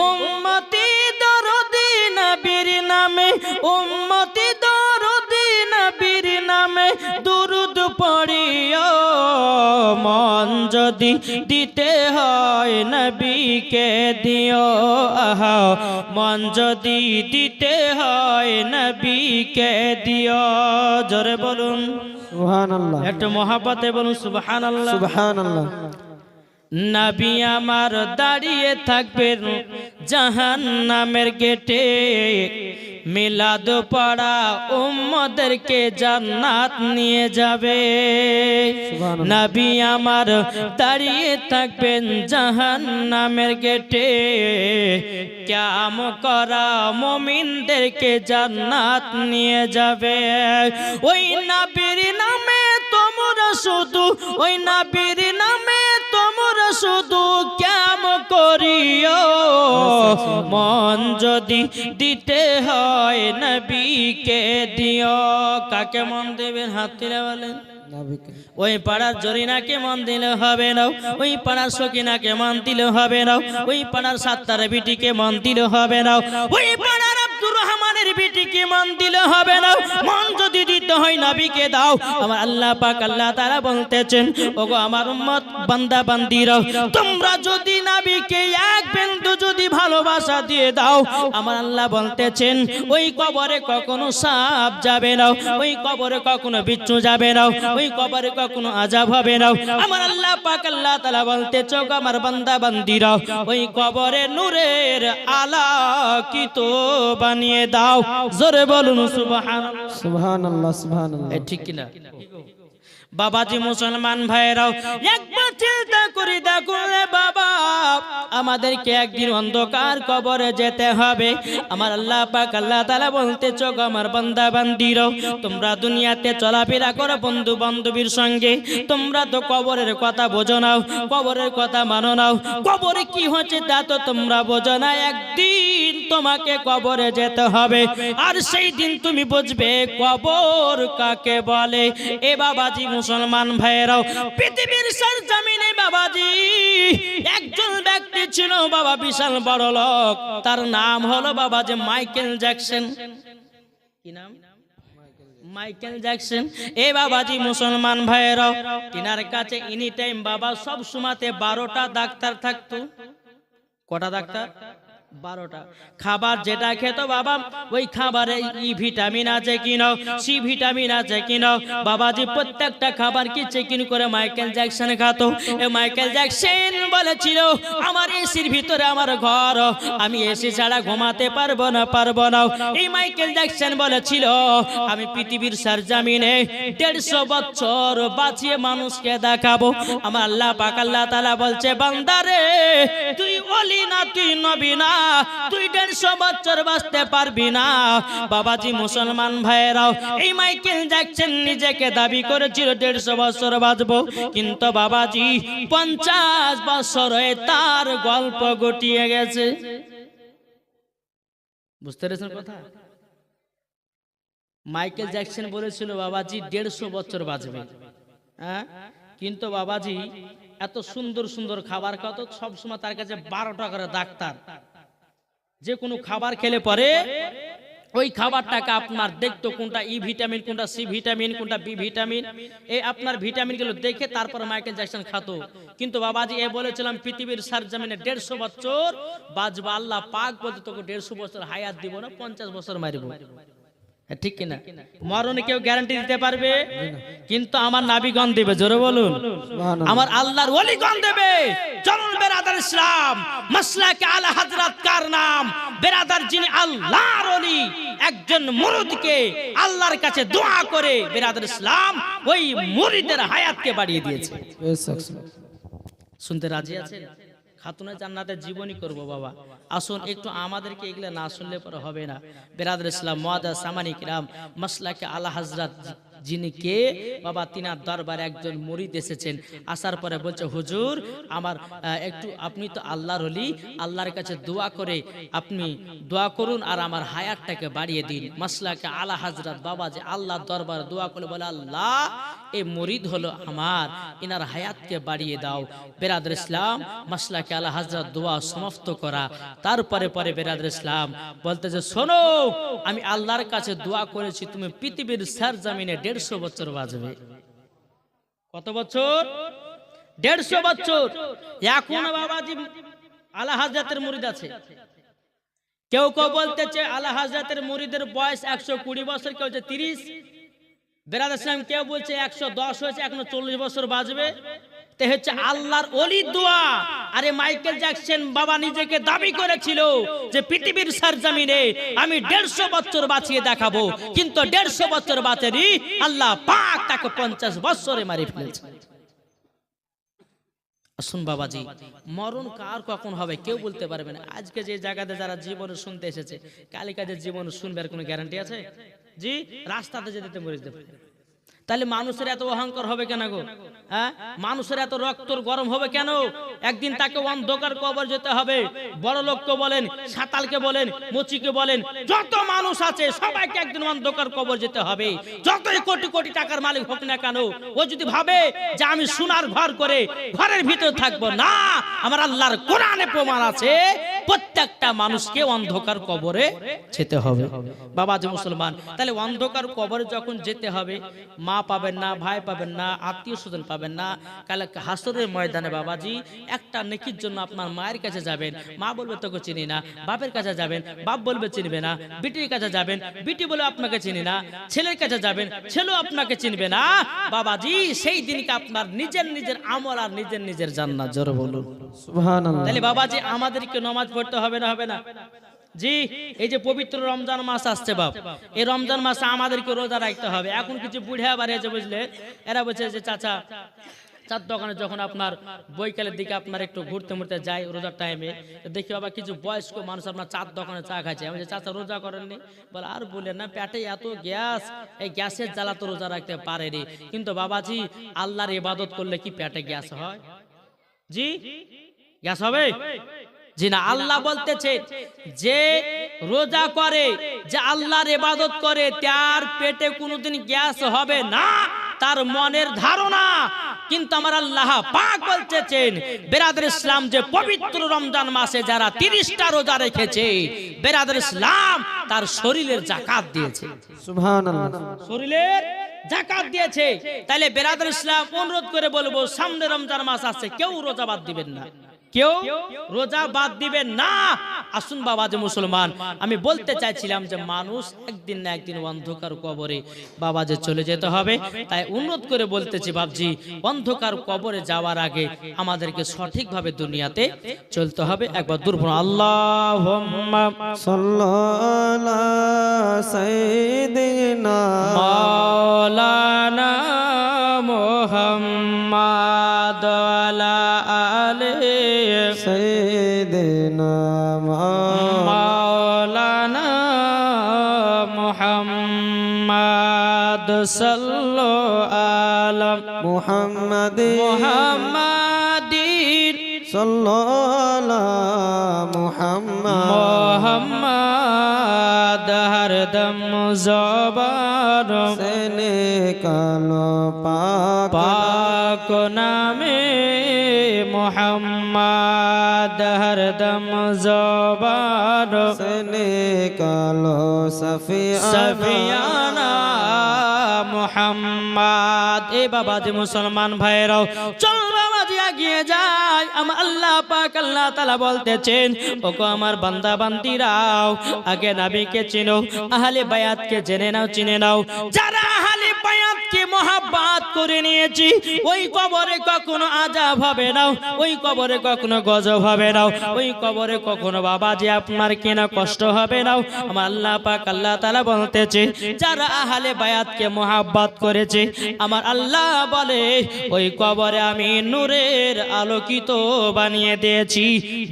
উম্মতি দরদি নবীর নামে, উম্মতি দরদি নবীর নামে দুরুদ পড়িও। মন যদি দিতে হয় নবীকে দিও, আহা মন যদি দিতে হয় নবীকে দিও। জোরে বলুন সুবহানাল্লাহ, একটু মহাব্বতে বলুন সুবহানাল্লাহ। সুবহানাল্লাহ। নবী আমার দাঁড়িয়ে থাকবেন জাহান্নামের গেটে, মিলাদ পড়া উম্মতদেরকে জান্নাত নিয়ে যাবে। নবী আমার দাঁড়িয়ে থাকবেন জাহান্নামের গেটে, কিয়াম করা মুমিনদেরকে জান্নাত নিয়ে যাবে। ওই নবীর নামে তোমরা শুধু, ওই নবীর নামে তোমরা শুধু কিয়াম করিও। মন যদি দিতে হয় নবীকে দিও। কাকে মন দেবেন? হাত তুলে বলেন। ওই পাড়ার জরিনাকে মন দিলে হবে না, ওই পাড়ার সকিনাকে মন দিলে হবে না, ওই পাড়ার সাত্তার বিটিকে মন দিলে হবে না, ওই পাড়ার আব্দুর রহমানের বিটিকে মন দিলে হবে না। মন যদি দিতে হয় নবীকে দাও। আমার আল্লাহ পাক আল্লাহ তাআলা বলতেছেন, ওগো আমার উম্মত বান্দা বান্দিরা, তোমরা যদি নবীকে এক বিন্দু যদি ভালোবাসা দিয়ে দাও, আমার আল্লাহ বলতেছেন ওই কবরে কখনো সাপ যাবে না, ওই কবরে কখনো বিচ্ছু যাবে না, ওই কবরে কখনো আযাব হবে না। আমার আল্লাহ পাক আল্লাহ তাআলা বলতেছে, ওগো আমার বান্দা বান্দিরা, ওই কবরে নূরের আলোকিত বানিয়ে দাও। জোরে বলুন সুবহানাল্লাহ, সুবহানাল্লাহ, সুবহানাল্লাহ। ঠিক কিনা বাবাজি? মুসলমান ভাইরাও একবার চিন্তা করে দেখো রে বাবা, আমাদেরকে একদিন অন্ধকার কবরে যেতে হবে। আমার আল্লাহ পাক আল্লাহ তাআলা বলতেছ, আমার বান্দা বান্দিরা, তোমরা দুনিয়াতে চলাফেরা করো বন্ধু বান্ধবীর সঙ্গে, তোমরা তো কবরের কথা বোঝো না, কবরের কথা মানো না, কবরে কি হচ্ছে তা তো তোমরা বোঝো না। একদিন তোমাকে কবরে যেতে হবে, আর সেই দিন তুমি বুঝবে কবর কাকে বলে। এ বাবাজি মুসলমান ভাইরাও, পৃথিবীর সরজমিনে বাবাজি একজন ব্যক্তি ছিল বাবা, বিশাল বড় লোক, তার নাম হলো বাবাজি মাইকেল জ্যাকসন। কি নাম? Michael Jackson. এ বাবাজি মুসলমান ভাইরাও, তিনার কাছে এনি টাইম বাবা সব সময়তে 12টা ডাক্তার থাকতো। কটা ডাক্তার? 12টা। খাবার যেটা খেত বাবা, ওই খাবারে ই ভিটামিন আছে কিনা, সি ভিটামিন আছে কিনা, বাবাজি প্রত্যেকটা খাবার কি চেকিং করে মাইকেল জ্যাকসন খাত। এ মাইকেল জ্যাকসন বলেছিল, আমার এসির ভিতরে আমার ঘর, আমি এসি ছাড়া ঘুমাতে পারবো না, পারবো না। এই মাইকেল জ্যাকসন বলেছিল, আমি পৃথিবীর সরজমিনে 150 বছর বাঁচিয়ে মানুষকে দেখাবো। আমার আল্লাহ পাক আল্লাহ তাআলা বলছে, বান্দারে তুই ওলি না, তুই নবী না, তুই 150 বছর বাঁচতে পারবি না। বাবাজি মুসলমান ভাইরাও, এই মাইকেল জ্যাকসন নিজেকে দাবি করেছিল 150 বছর বাঁচবো, কিন্তু বাবাজি 50 বছর হয়ে তার গল্প গটিয়ে গেছে। বুঝতে পেরেছেন কথা? মাইকেল জ্যাকসন বলেছিল বাবাজি 150 বছর বাঁচবে, হ্যাঁ, কিন্তু বাবাজি এত সুন্দর সুন্দর খাবার কত, সবসময় তার কাছে 12টা করে ডাক্তার। যে কোনো খাবার খেলে পরে ওই খাবারটাকে আপনার দেখতো কোনটা ই ভিটামিন, কোনটা সি ভিটামিন, কোনটা বি ভিটামিন, এই আপনার ভিটামিন গুলো দেখে তারপর মাইকেল জ্যাকসন খাতো। কিন্তু বাবাজি এ বলেছিলাম পৃথিবীর সরজমিনে 150 বছর বাঁচবা, আল্লাহ পাক বলতে তোকে 150 বছর হায়াত দিব না, 50 বছর মারবো। ঠিক কিনা? মরণে কেউ গ্যারান্টি দিতে পারবে? কিন্তু আমার নাবিগণ দেবে। জোরে বলুন, আমার আল্লাহর ওলিগণ দেবে। চলুন বেরাদার ইসলাম, মাসলাকে আলা হযরত কার নাম, বেরাদার যিনি আল্লাহর ওলি, একজন মুরিদকে আল্লাহর কাছে দোয়া করে বেরাদার ইসলাম ওই মুরিদের হায়াতকে বাড়িয়ে দিয়েছে। শুনতে রাজি আছেন? খাতুনে জান্নাতের জীবনী করব বাবা। আসুন একটু আমাদেরকে এগুলা না শুনলে পরে হবে না। বেরাদার ইসলাম মুআজ্জাজ সামানি কিরাম, মাসলাকে আলা হযরত যিনি কে বাবা? তিনার দরবারে একজন মুরিদ এসেছেন, আসার পরে বলছে হুজুর আমার একটু, আপনি তো আল্লাহর ওলি, আল্লাহর কাছে দোয়া করে আপনি দোয়া করুন আর আমার হায়াতটাকে বাড়িয়ে দিন। মাসলাকে আলা হযরত বাবা যে আল্লাহর দরবারে দোয়া করে বলে, আল্লাহ এই মুরিদ হলো আমার, ইনার হায়াতকে বাড়িয়ে দাও। বেরাদর ইসলাম, মাসলাকে আলা হযরত দোয়া সমাপ্ত করা, তারপরে পরে বেরাদর ইসলাম বলতে যে শোনো, আমি আল্লাহর কাছে দোয়া করেছি তুমি পৃথিবীর সরজমিনে 150 বছর বাঁচবে। কত বছর? 150 বছর। এখন বাবাজি আলা হযরতের মুরিদ আছে, কেউ কেউ বলতেছে আলা হযরতের মুরিদের বয়স 120 বছর, কেউ বলছে 30। বেরাদর ইসলাম কেউ বলছে 110 হয়েছে, এখনো 40 বছর বাঁচবে। তে হচ্ছে আল্লাহর ওলির দোয়া। আরে মাইকেল জ্যাকসন বাবা নিজেকে দাবি করেছিল যে পৃথিবীর সরজমিনে আমি 150 বছর বাঁচিয়ে দেখাবো, কিন্তু 150 বছর বাঁচেনি, আল্লাহ পাক তাকে 50 বছরে মারি ফেলেছে। আসুন বাবাজি, মরণ কার কখন হবে কেউ বলতে পারবে না। আজকে যে জায়গাতে যারা জীবন শুনতে এসেছে, কালী কাজের জীবন শুনবার কোনো গ্যারান্টি আছে? জি, রাস্তাতে যেতে মরে যেতে পারে। তাহলে মানুষের এত অহংকার হবে কেন গো? হ্যাঁ, মানুষের এত রক্তর গরম হবে কেন? একদিন তাকে অন্ধকার কবর যেতে হবে। বড় লোককে বলেন, সাতালকে বলেন, মুচিকে বলেন, যত মানুষ আছে সবাইকে একদিন অন্ধকার কবর যেতে হবে। যতই কোটি কোটি টাকার মালিক হোক না কেন, ও যদি ভাবে যে আমি সোনার ঘর করে ঘরের ভিতরে থাকবো না, আমার আল্লাহর কোরআনে প্রমাণ আছে প্রত্যেকটা মানুষকে অন্ধকার কবরে যেতে হবে। বাবাজি মুসলমান, তাহলে অন্ধকার কবরে যখন যেতে হবে, মা পাবেন না, ভাই পাবেন না, আত্মীয় স্বজন পাবেন না। কাল হাসরের ময়দানে বাবাজি একটা নেকির জন্য আপনার মায়ের কাছে যাবেন, মা বলবে তোকে চিনি না। বাপের কাছে যাবেন, বাপ বলবে চিনবে না। বিটির কাছে যাবেন, বিটি বলে আপনাকে চিনি না। ছেলের কাছে যাবেন, ছেলেও আপনাকে চিনবে না। বাবাজি সেই দিনকে আপনার নিজের নিজের আমল আর নিজের নিজের জান্নাত। জোরে বলুন সুবহানাল্লাহ। তাহলে বাবাজি আমাদেরকে নামাজ পড়তে হবে না? হবে না? জি, এই যে পবিত্র রমজান মাস আসছে বাপ, এই রমজান মাসে আমাদেরকে রোজা রাখতে হবে। এখন কিছু বুড়া বাড়িয়েছে বুঝলে, এরা বলছে যে চাচা চার দোকানে যখন আপনার বৈকালের দিকে আপনার একটু ঘুরতে মুড়তে যায় রোজার টাইমে, দেখি বাবা কিছু বয়স্ক মানুষ আপনার চার দোকানে চা খাচ্ছে। আমি বলছি চাচা রোজা করেননি? বলে আর বলে না, পেটে এত গ্যাস, এই গ্যাসের জ্বালা তো রোজা রাখতে পারেনি। কিন্তু বাবাজি আল্লাহর ইবাদত করলে কি পেটে গ্যাস হয়? জি, গ্যাস হবে? জি না। আল্লাহ বলতেছে যে রোজা করে, যে আল্লাহর ইবাদত করে, তার পেটে কোনোদিন গ্যাস হবে না, তার মনের ধারণা। কিন্তু আমার আল্লাহ পাক বলতেছেন বেরাদর ইসলাম যে পবিত্র রমজান মাসে যারা 30টা রোজা রেখেছে, বেরাদর ইসলাম তার শরীরের যাকাত দিয়েছে। সুবহানাল্লাহ। শরীরের যাকাত দিয়েছে। তাহলে বেরাদর ইসলাম অনুরোধ করে বলবো, সামনে রমজান মাস আছে, কেউ রোজা বাদ দিবেন না, কেউ রোজা বাদ দিবেন না। আসুন বাবাজি মুসলমান, আমি বলতে চাইছিলাম যে মানুষ একদিন না একদিন অন্ধকার কবরে বাবাজি চলে যেতে হবে। তাই অনুরোধ করে বলতেছি বাবজি, অন্ধকার কবরে যাওয়ার আগে আমাদেরকে সঠিকভাবে দুনিয়াতে চলতে হবে। একবার দুর্বল আল্লাহুম্মা সাল্লাল্লাহু সাইয়্যিদিনা মাওলানা মুহাম্মাদ ওয়ালা আলিহি সাইয়্যিদিনা মাওলানা মুহাম্মাদ সাল্লাল্লাহু আলা মুহাম্মাদিন সাল্লাল্লাহু মুহাম্মাদ হরদম জবান से निकालो पाक नामे मुहम्मद हरदम ज़बान से निकालो सफियाना मुहम्मद। ए बाबा जी मुसलमान भाईराও চল বাবাজি এগিয়ে যাই। আমার আল্লাহ পাক আল্লাহ তাআলা বলতেছেন, ওগো আমার বান্দা বান্দীরাও, আগে নবীকে চিনো, আহলে বায়াতকে জেনে নাও, চিনে নাও। যারা আহলে বায়াতকে মহব্বত করে নিয়েছি, ওই কবরে কখনো আযাব হবে না, ওই কবরে কখনো গজব হবে না, ওই কবরে কখনো বাবাজি আপনার কেনা কষ্ট হবে না। আমার আল্লাহ পাক আল্লাহ তাআলা বলতেছে, যারা আহলে বায়াতকে মুহাব্বত করেছে আমার আল্লাহ বলে ওই কবরে আমি নূরের আলোকিত বানিয়ে দিয়েছি।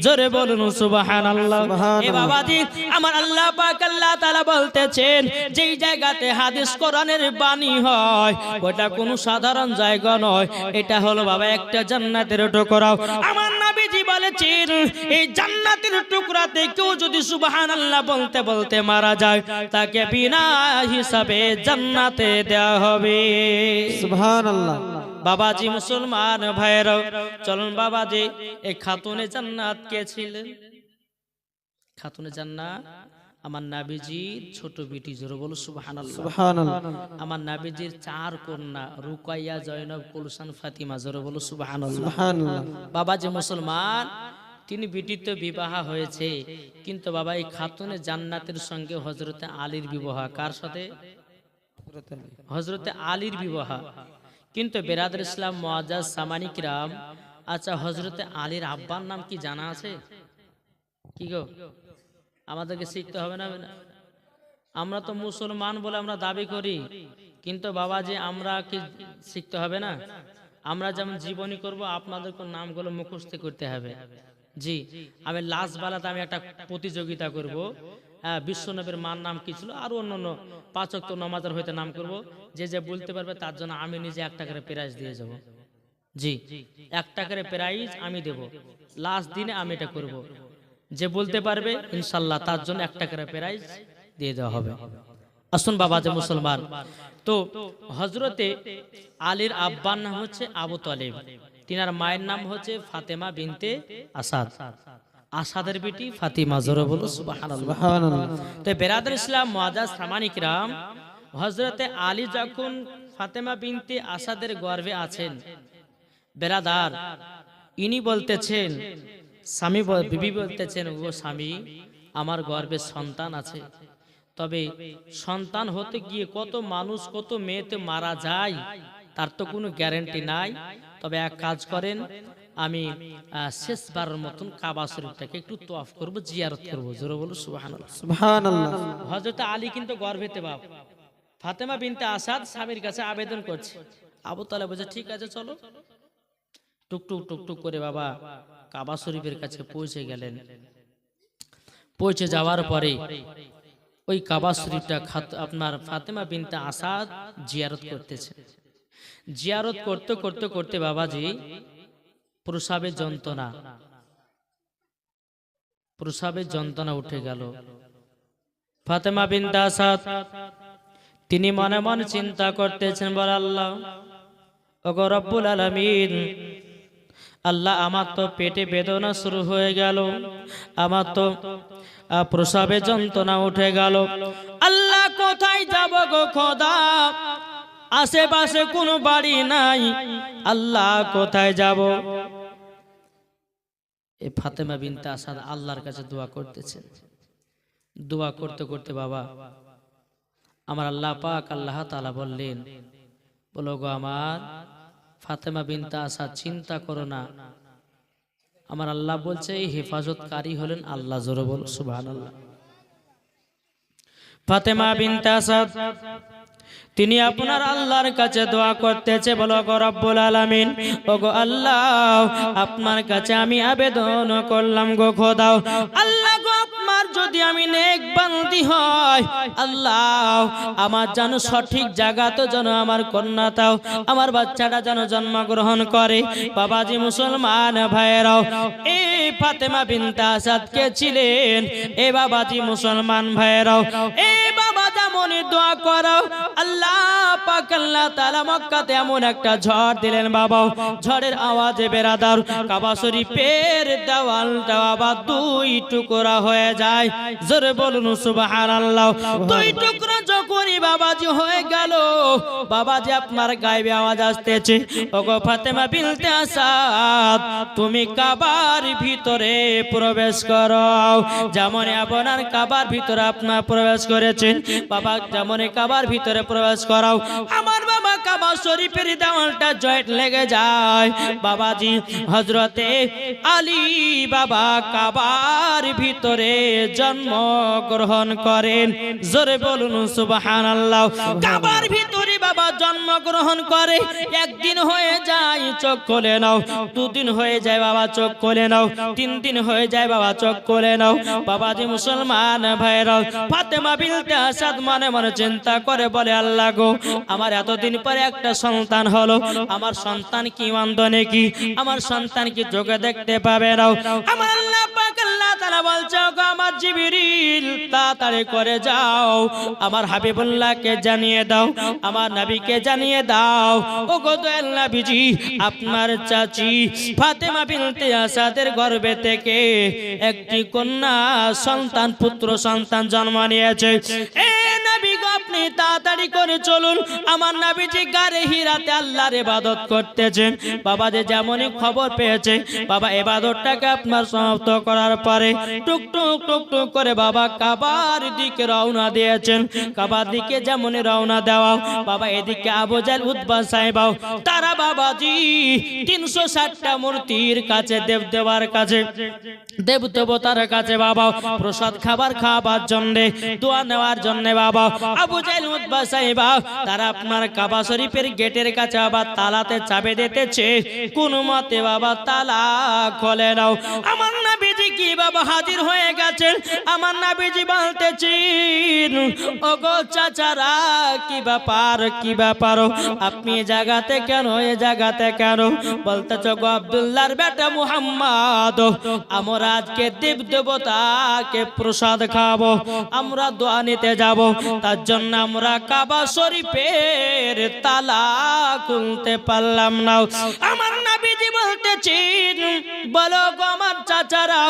জোরে বলুন সুবহানাল্লাহ। এ বাবাজি আমার আল্লাহ পাক আল্লাহ তাআলা বলতেছেন, যেই জায়গাতে হাদিস কোরআনের বাণী হয় ওটা কোনো সাধারণ জায়গা নয়, এটা হলো বাবা একটা জান্নাতের টুকরা। আমার নবীজি বলেছেন, এই জান্নাতের টুকরাতে কেউ যদি সুবহানাল্লাহ বলতে বলতে মারা যায় তাকে বিনা হিসাবে জান্নাতে দেওয়া হবে। সুবহানাল্লাহ। বাবাজি মুসলমান ভাইরা, চলুন বাবাজি এই খাতুনে জান্নাত কে ছিলেন? খাতুনে জান্নাত আমার নাবিজির ছোট বেটি। জোরে বলো সুবহানাল্লাহ। সুবহানাল্লাহ। আমার নাবিজির 4 কন্যা রুকাইয়া, জয়নব, কুলসান, ফাতিমা। জোরে বলো সুবহানাল্লাহ। সুবহানাল্লাহ। বাবাজি মুসলমান, তিনি বেটিতে বিবাহ হয়েছে, কিন্তু বাবা এই খাতুনে জান্নাতের সঙ্গে হযরতে আলীর বিবাহ। কার সাথে? হযরতে আলীর বিবাহ। কিন্তু বেরাদর ইসলাম মুআজ্জাজ সামানি কিরাম, আচ্ছা হযরতে আলীর আব্বার নাম কি জানা আছে? কি গো, আমাদেরকে শিখতে হবে না? আমরা তো মুসলমান বলে আমরা দাবি করি, কিন্তু বাবাজি আমরা কি শিখতে হবে না? আমরা যেমন জীবনী করব, আপনাদেরকে নামগুলো মুখস্থ করতে হবে। জি, আমি লাস্ট বেলাতে আমি একটা প্রতিযোগিতা করব। হ্যাঁ, বিশ্বনবীর মার নাম কি ছিল, আর অন্যান্য 5 ওয়াক্ত নামাজের হইতে নাম করব। যে যে বলতে পারবে তার জন্য আমি নিজে 1 টাকার প্রাইজ দিয়ে যাব। জি, 1 টাকার প্রাইজ আমি দেব। লাস্ট দিনে আমি এটা করব। যে বলতে পারবে ইনশাআল্লাহ তার জন্য 1 টাকার প্রাইজ দিয়ে দেওয়া হবে। আসুন বাবাজি মুসলমান, তো হযরতে আলীর আব্বার নাম হচ্ছে আবু তালেব, তিনার মায়ের নাম হচ্ছে ফাতেমা বিনতে আসাদ, আসাদের বেটি ফাতিমা। জোরে বলো সুবহানাল্লাহ। তো বেরাদর ইসলাম মুআজ্জাজ সামানি কিরাম, হযরতে আলী যখন ফাতেমা বিনতে আসাদের গর্ভে আছেন, বেরাদার ইনি বলতেছেন, স্বামী বিবি বলতেছেন, ও স্বামী আমার গর্ভে সন্তান আছে, তবে সন্তান হতে গিয়ে কত মানুষ কত মেয়েতে মারা যায় তার তো কোনো গ্যারান্টি নাই। তবে এক কাজ করেন, আমি শেষবারের মতন কাবা শরীফটাকে একটু তওয়াফ করব, জিয়ারত করব। জোরে বলো সুবহানাল্লাহ। সুবহানাল্লাহ। হযরত আলী কিন্তু গর্ভেতে বাপ, ফাতেমা বিনতে আসাদ স্বামীর কাছে আবেদন করছে। আবু তালেব বলছে ঠিক আছে চলো। টুকটুক টুকটুক করে বাবা কাবা শরীফের কাছে পৌঁছে গেলেন। পৌঁছে যাওয়ার পরে ওই কাবা শরীফটা আপনার ফাতেমা বিনতে আসাদ জিয়ারত করতেছে। জিয়ারত করতে করতে করতে বাবাজি প্রসাবের যন্ত্রণা উঠে গেল। ফাতেমা বিনতে আসাদ তিনি মনে মনে চিন্তা করতেছেন, বল আল্লাহ, ওগো রব্বুল আলামিন, আল্লাহ আমার তো পেটে বেদনা শুরু হয়ে গেল, আমার তো প্রসাবে যন্ত্রণা উঠে গেল, আল্লাহ কোথায় যাব গো খোদা, আশেপাশে কোনো বাড়ি নাই, আল্লাহ কোথায় যাব? এই ফাতেমা বিনতে আসাদ আল্লাহর কাছে দোয়া করতেছেন। দোয়া করতে করতে বাবা আমার আল্লাহ পাক আল্লাহ তাআলা বললেন, বলো গো আমার ফাতেমা বিনতে আসাদ, চিন্তা করো না, আমার আল্লাহ বলছে এই হেফাজতকারী হলেন আল্লাহ। জোরে বলো সুবহানাল্লাহ। ফাতেমা বিনতে আসাদ তিনি আপনার আল্লাহর কাছে দোয়া করতেছে, বলো গো রব্বুল আলামিন, ওগো আল্লাহ, আপনার কাছে আমি আবেদন করলাম গো খোদা, আল্লাহ গো আপনার যদি আমি নেক বান্দি হয়, আল্লাহ আমার যেন সঠিক জায়গাতে যেন আমার কন্যাটাও আমার বাচ্চাটা যেন জন্মগ্রহণ করে। বাবাজি মুসলমান ভাইরাও, এই ফাতেমা বিনতে আসাদ কে ছিলেন? এ বাবাজি মুসলমান ভাইরাও, এই বাবা যেমনই দোয়া করো, আল্লাহ পাক আল্লাহ তাআলা মক্কাতে এমন একটা ঝড় দিলেন বাবা, ঝড়ের আওয়াজে বেরাদার কাবা শরীফের দেওয়ালটা আবার 2 টুকরা হয়ে যায়। জোরে বলুন সুবহানাল্লাহ। 2 টুকরা যখনই বাবাজি হয়ে গেল, বাবাজি আপনার গায়েবে আওয়াজ আসতেছে, ওগো ফাতেমা বিনতে আসাদ, তুমি কাবার ভিতরে প্রবেশ করো। যেমন আপনার কাবার ভিতরে আপনার প্রবেশ করেছেন, বাবা যেমন কাবার ভিতরে প্রবেশ করাও, আমার বাবা কাবা শরীফের দেওয়ালটা জয়েন্ট লেগে যায়। বাবাজি হযরতে আলী বাবা কাবার ভিতরে জন্মগ্রহণ করেন। জোরে বলুন সুবহানাল্লাহ। কাবার ভিতরে বাবা জন্মগ্রহণ করে, একদিন হয়ে যায় চোখ খুলে নাও, দুদিন হয়ে যায় বাবা চোখ খুলে নাও, 3 দিন হয়ে যায় বাবা চোখ খুলে নাও। বাবাজি মুসলমান ভাইরা, ফাতেমা বিনতে আসাদ মনে মনে চিন্তা করে বলে, আল্লাহ গো, আমার এতদিন পরে একটা সন্তান হলো, আমার সন্তান কি অন্ধ নাকি? আমার সন্তান কি চোখে দেখতে পাবে না? আমার আল্লাহ পাক আল্লাহ তাআলা বলছে, গো আমার জিবরিল তাড়াতাড়ি করে যাও, আমার হাবিবুল্লাহকে জানিয়ে দাও, আমার নবীকে জানিয়ে দাও, ও গো দয়াল নবীজি, আপনার চাচি ফাতেমা বিনতে আসাদের গর্ভে থেকে একটি কন্যা সন্তান, পুত্র সন্তান জন্ম নিয়েছে। এ নবী গো, আপনি তাড়াতাড়ি করে চলুন, আমার নবীজি গারে হিরাতে আল্লাহর ইবাদত করতেছেন। বাবা যে যেমনই খবর পেয়েছে, বাবা ইবাদতটাকে আপনার সমাপ্ত করার পরে টুক টুক টুক টুক করে বাবা কাবার দিকে রওনা দিয়েছেন। কাবার দিকে যেমনই রওনা দেওয়া, বাবা এদিকে আবু জাহল উতবা সাহেবাও তারা বাবাজি 360টা মূর্তির কাছে, দেবদেবার কাছে, দেব দেবতার কাছে বাবা প্রসাদ খাবার জন্য, দোয়া নেওয়ার জন্য বাবা আবু জাহল উতবা সাহেবা তারা আপনার কাবা শরীফের গেটের কাছে বাবা তালাতে চাবি দিতেছে, কোন মতে বাবা তালা খোলে নাও। আমার নবীজি কি বাবা হাজির হয়ে গেছেন। আমার নবীজি বলতেছেন, ওগো চাচারা, কি ব্যাপার, কি ব্যাপার, আপনি এই জায়গাতে কেন, এই জায়গাতে কেন? বলতেছ, গো আব্দুল্লাহর বেটা মুহাম্মদ, আমরা আজকে দেব দেবতাকে প্রসাদ খাবো, আমরা দোয়া নিতে যাব, তার জন্য আমরা কাবা শরীফের তালা খুলতে পারলাম না। আমার নবীজি বলতেছেন, বলো গো আমার চাচারা,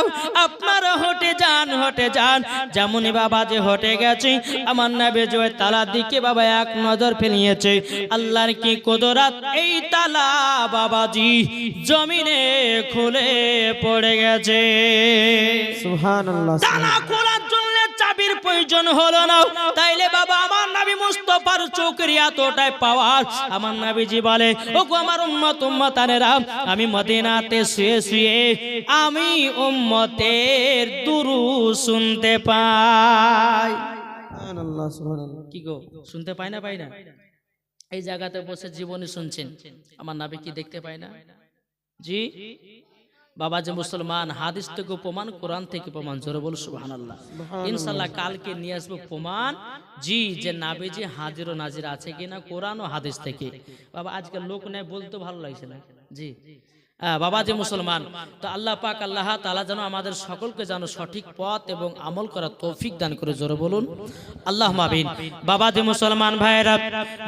আপনারা হটে যান, হটে যান। যেমনই বাবা যে হটে গেছে, আমার নবীজি ওই তালার দিকে বাবা এক নজর ফেলিয়েছে। আল্লাহর কি কুদরত, এই তালা বাবাজি জমিনে খুলে পড়ে গেছে। সুবহানাল্লাহ। তালা খোলার জন্য চাবির প্রয়োজন হলো না, তাইলে বাবা আমার নবী মুস্তাফার চোখের এতটাই পাওয়ার। আমার নবীজি বলে, ও গো আমার উম্মত উম্মতানেরা, আমি মদিনাতে শুয়ে শুয়ে আমি উম্মতের দুরূদ শুনতে পাই। সুবহানাল্লাহ, সুবহানাল্লাহ। কি গো, শুনতে পাই না? পাই না? এই জায়গাতে বসে জীবনী শুনছেন, আমার নবী কি দেখতে পায় না? জি বাবা যে মুসলমান, হাদিস থেকে প্রমাণ, কোরআন থেকে প্রমাণ, জোরে বল সুবহানাল্লাহ। ইনশাআল্লাহ কালকে নিয়ে আসবো প্রমাণ, জি, যে নবীজি হাজির ও নাজির আছে কিনা কোরআন ও হাদিস থেকে। বাবা আজকাল লোক নেই, বলতে ভালো লাগছে না। জি বাবা যে মুসলমান, তো আল্লাহ পাক আল্লাহ তাআলা যেন আমাদের সকলকে যেন সঠিক পথ এবং আমল করার তৌফিক দান করে, জোরে বলুন আল্লাহুম্মা আমিন। বাবা যে মুসলমান ভাইরা,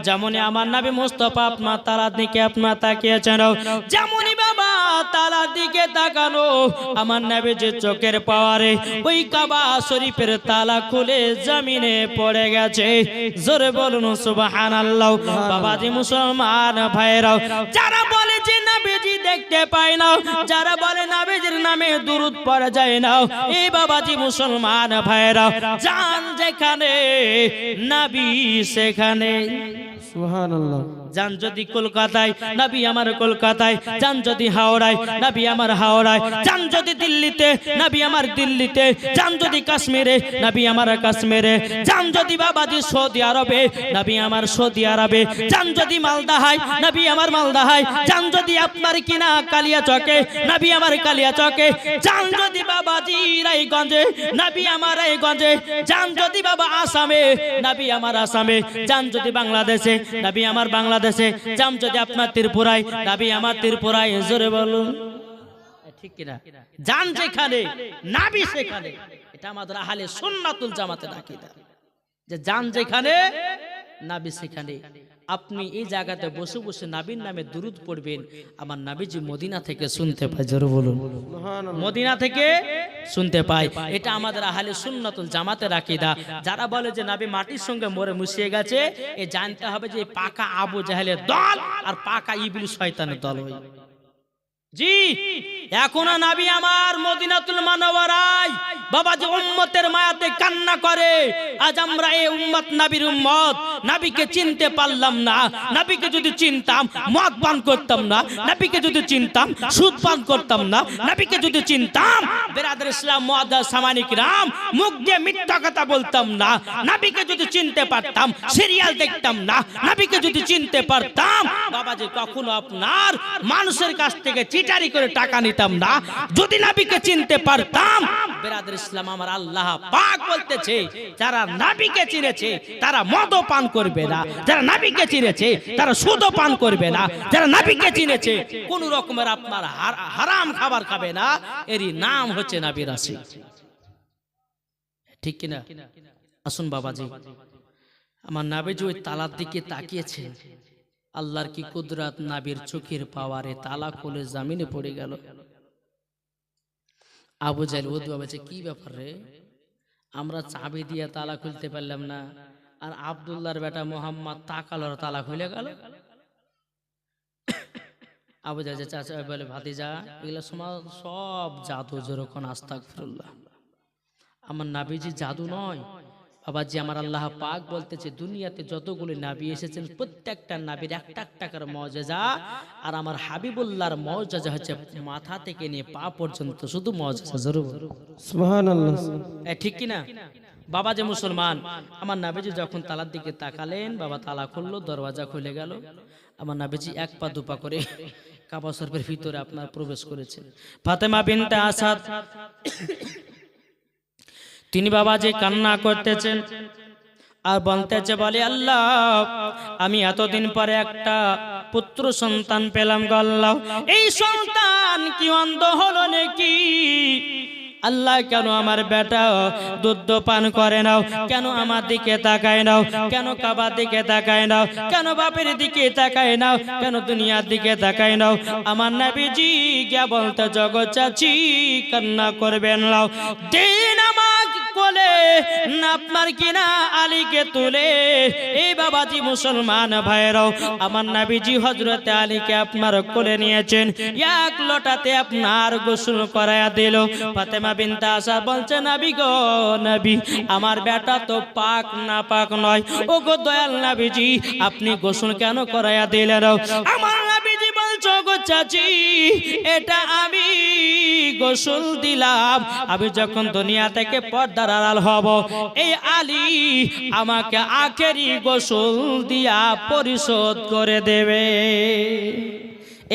যেমনই আমার নবী মুস্তাফা আপনার তালার দিকে আপনার তাকিয়েছেন, যেমনই বাবা তালার দিকে তাকানো, আমার নবী যে চোখের পাওয়ারে ওই কাবা শরীফের তালা খুলে জমিনে পড়ে গেছে। জোরে বলুন সুবহানাল্লাহ। বাবা যে মুসলমান ভাইরা, যারা বলে যে নবীজি দেখতে পায় না, যারা বলে নবীজির নামে দুরূদ পড়া যায় না, এই বাবাজি মুসলমান ভাইরা, জান যেখানে নবী সেখানে। সুবহানাল্লাহ। জান যদি কলকাতায়, নবী আমার কলকাতায়, জান যদি হাওড়ায়, নবী আমার হাওড়ায়, জান যদি দিল্লিতে, নবী আমার দিল্লিতে, জান যদি কাশ্মীরে, নবী আমার কাশ্মীরে, জান যদি বাবাজি সৌদি আরবে, নবী আমার সৌদি আরবে, জান যদি মালদাহায়, নবী আমার মালদাহায়, জান যদি আপনার কিনা কালিয়াচকে, নবী আমার কালিয়াচকে, জান যদি বাবাজি রায়গঞ্জে, নবী আমার রায়গঞ্জে, জান যদি বাবা আসামে, নবী আমার আসামে, জান যদি বাংলাদেশে, নবী আমার বাংলাদেশে, জান যদি আপনার ত্রিপুরায়, নবী আমার ত্রিপুরায়। জোরে বলুন ঠিক কিনা? জান যেখানে নবী সেখানে, এটা আমাদের আহলে সুন্নাতুল জামাতের আকীদা, যে জান যেখানে নবী সেখানে। আপনি এই জায়গাতে বসে বসে নবীর নামে দুরূদ পড়বেন, আমার নবীজি মদিনা থেকে শুনতে পায়। জোরে বলুন মদিনা থেকে শুনতে পায়। এটা আমাদের আহলে সুন্নাতুল জামাতের আকীদা। যারা বলে যে নবী মাটির সঙ্গে মরে মিশিয়ে গেছে, এ জানতে হবে যে পাকা আবু জাহেলের দল আর পাকা ইবলিস শয়তানের দল। জি এখনো নবী আমার মদিনাতুল মুনাওয়ারায় বাবাজি উম্মতের মায়াতে কান্না করে। আজ আমরা এই উম্মত নবীর উম্মত, নবীকে চিনতে পারলাম না। নবীকে যদি চিনতাম মদ পান করতাম না, নবীকে যদি চিনতাম সুদ পান করতাম না, নবীকে যদি চিনতাম বেরাদার ইসলাম মুআদ্দাস সামানিক রাম মুখ দিয়ে মিথ্যা কথা বলতাম না। নবীকে যদি চিনতে পারতাম সিরিয়াল দেখতাম না। নবীকে যদি চিনতে পারতাম বাবাজি কখনো আপনার মানুষের কাছ থেকে চিটারি করে টাকা নিতাম না। যদি নবীকে চিনতে পারতাম বেরাদার ইসলাম আমার আল্লাহ পাক বলতেছে যারা নবীকে চিনেছে তারা মদ পান করবে না, যারা নবীকে চিনেছে তারা সুদ পান করবে না, যারা নবীকে চিনেছে কোন রকমের আপনার হারাম খাবার খাবে না। এরই নাম হচ্ছে নবী রাসূল। ঠিক কিনা? আসুন বাবাজি, আমার নবীজি ওই তালার দিকে তাকিয়েছে, আল্লাহর কি কুদরত, নবীর চোখের পাওয়ারে তালা খুলে জমিনে পড়ে গেল। আবু জাহেল উদ্ভব হয়েছে, কি ব্যাপার রে, আমরা চাবি দিয়ে তালা খুলতে পারলাম না, আর আব্দুল্লাহর বেটা মোহাম্মদ তাকালোর তালা খুলে গেল। আবু জাহেল চাচা বলে, ভাতিজা এগুলো সব জাদু, যেরকম আস্তাগফিরুল্লাহ। আমার নবীজি জাদু নয় বাবাজি, আমার আল্লাহ পাক বলতেছে দুনিয়াতে যতগুলো নবী এসেছেন প্রত্যেকটা নবীর একটা একটা করে মুজিজা, আর আমার হাবিবুল্লাহর মুজিজা হচ্ছে মাথা থেকে নিয়ে পা পর্যন্ত শুধু মুজিজা। জরুর সুবহানাল্লাহ। ঠিক কি না বাবাজি? মুসলমান, আমার নবীজি যখন তালার দিকে তাকালেন, বাবা তালা খুললো, দরওয়াজা খুলে গেল। আমার নবীজি এক পা দুপা করে কাবা শরীফের ভিতরে আপনার প্রবেশ করেছেন। ফাতেমা বিনতে আসাদ তিনি বাবাজি কান্না করতেছেন আর বলতেছে, বলে আল্লাহ আমি এতদিন পরে একটা পুত্র সন্তান পেলাম গো আল্লাহ, এই সন্তান কি অন্ধ হলো নাকি? আল্লাহ কেন আমার বেটা দুধ পান করে নাও, কেন আমার দিকে তাকায় নাও, কেন কাবার দিকে তাকায় নাও, কেন বাপের দিকে তাকায় নাও, কেন দুনিয়ার দিকে তাকায় নাও? আমার নবীজি কে বলতে, জগৎ চাচি কান্না করবেন নাও, দিন আমার কোলে না আপনার কিনা আলীকে তুলে। এই বাবাজি মুসলমান ভাইরাও, আমার নবীজি হযরতে আলীকে আপনার কোলে নিয়েছেন, এক লোটাতে আপনার গোসল করায়া দিল। ফাতেমা বিনতে আসাদ বলছে, নবী গো নবী, আমার বেটা তো পাক না পাক নয়, ও গো দয়াল নবীজি আপনি গোসল কেন করায়া দিলেন? আমার নবীজি বলছো, গো চাচি এটা আমি গোসল দিলাম, আমি যখন দুনিয়া থেকে পর্দার আড়াল হব, এই আলী আমাকে আখেরি গোসল দিয়া পরিশোধ করে দেবে।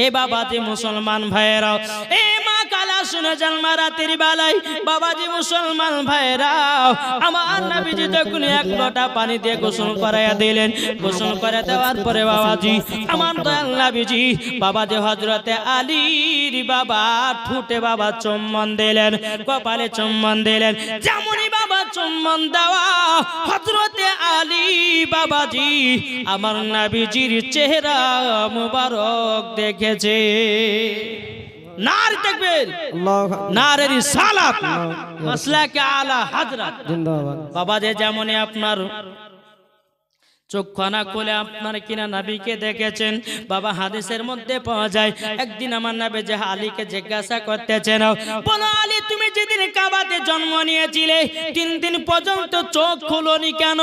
এ বাবাজি মুসলমান ভাইয়েরাও, এ মা কালা শুনে যান রাতের বেলায় বাবাজি মুসলমান ভাইয়েরাও, আমার নবীজি যখন এক লোটা পানি দিয়ে গোসল করাইয়া দিলেন, গোসল করে দেওয়ার পরে বাবাজি আমার দয়াল নবীজি বাবাজি হযরতে আলীর বাবা ঠুঁটে বাবা চুম্বন দিলেন, কপালে চুম্বন দিলেন। যেমনই বাবা চুম্বন দেওয়া হযরতে আলী বাবাজি আমার নবীজির চেহারা মুবারক দেখেছে। নার তাকবীর, নারে রিসালাত, মাসলাকে আলা হযরত জিন্দাবাদ। বাবাজি যেমনই আপনার চোখখানা খুলে আপনার কিনা নবীকে দেখেছেন, বাবা হাদিসের মধ্যে পাওয়া যায় একদিন আমার নবী যে আলীকে জিজ্ঞাসা করতেছেন, বলো আলী তুমি যেদিন কাবাতে জন্ম নিয়েছিলে 3 দিন পর্যন্ত চোখ খুলোনি কেন?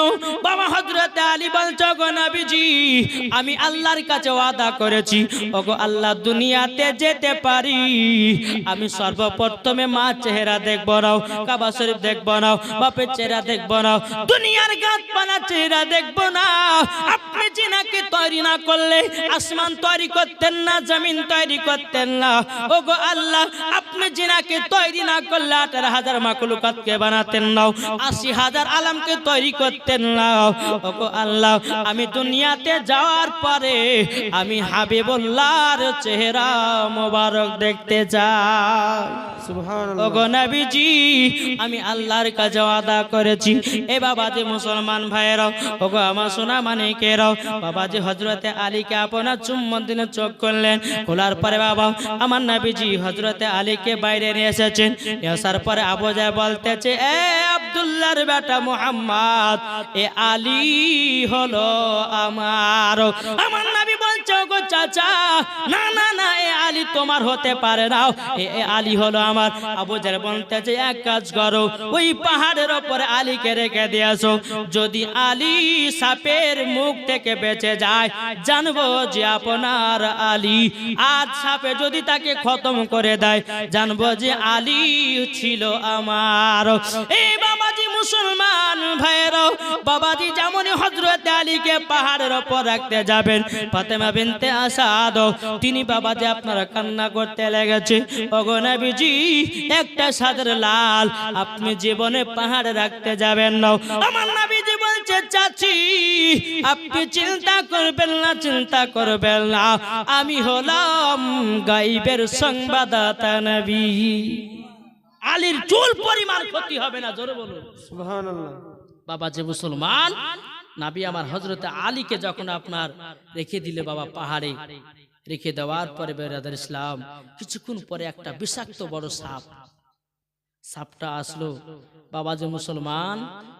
বাবা হযরতে আলী বলছে, গো নবীজি আমি আল্লাহর কাছে ওয়াদা করেছি, ওগো আল্লাহ দুনিয়াতে যেতে পারি আমি সর্বপ্রথমে মা চেহারা দেখব না, কাবা শরীফ দেখব না, বাপের চেহারা দেখব না, দুনিয়ার গাছপালা চেহারা দেখব না। আপনি জিনাকে তৈরি না করলে আসমান তৈরি করতেন না, জমিন তৈরি করতেন না। ওগো আল্লাহ আপনি জিনাকে তৈরি না করলে 18,000 মাখলুকাতকে বানাতেন না, 80,000 আলমকে তৈরি করতেন না। ওগো আল্লাহ আমি দুনিয়াতে যাওয়ার পরে আমি হাবিবুল্লাহর চেহারা মোবারক দেখতে চাই। সুবহানাল্লাহ। ওগো নবীজি আমি আল্লাহর কাছে ওয়াদা করেছি। এ বাবাজি মুসলমান ভাইয়েরাও, ওগো আমার সোনা মানিকেরাও, বাবাজি হযরতে আলীকে আপনার চুম্বন দিনে চোখ করলেন, খোলার পরে বাবা আমার নবীজি হযরতে আলীকে বাইরে নিয়ে এসেছেন। আসার পরে আবু জাহেল বলতেছে, এ আব্দুল্লাহর বেটা মুহাম্মদ, এ আলী হলো আমার। আমার নবী বলছে, ওগো চাচা না না না এ আলী তোমার হতে পারে না, এ আলী হলো আমার। আবু জাহেল বলতেছে এক কাজ করো, ওই পাহাড়ের উপরে আলীকে রেখে দিয়েছো, যদি আলী সাপের মুখ থেকে বেঁচে যায় জানবো যে আপনার আলী, আজ সাপে যদি তাকে খতম করে দেয় জানবো যে আলী ছিল আমার। এই বাবাজি মুসলমান ভাইরা, বাবাজি যেমন হযরত আলীকে পাহাড়ের উপর রাখতে যাবেন, ফাতেমা বিনতে আসাদ তিনি বাবাজি আপনারা কান্না করতে লেগেছে, ওগো নবীজি একটা সাদের লাল আপনি জীবনে পাহাড়ে রাখতে যাবেন না। আমার নবীজি বলছে চাচি আপনি চিন্তা করবেন না, চিন্তা করবেন না, আমি হলাম গায়বের সংবাদদাতা নবী, আলীর চুল পরিমাণ ক্ষতি হবে না, জোরে বলুন সুবহানাল্লাহ। বাবা যে মুসলমান নবী আমার হযরত আলীকে যখন আপনার রেখে দিলে বাবা পাহাড়ে রেখে দেওয়ার পরে বেরাদার ইসলাম কিছুক্ষণ পরে একটা বিষাক্ত বড় সাপটা আসলো। বাবা যে মুসলমান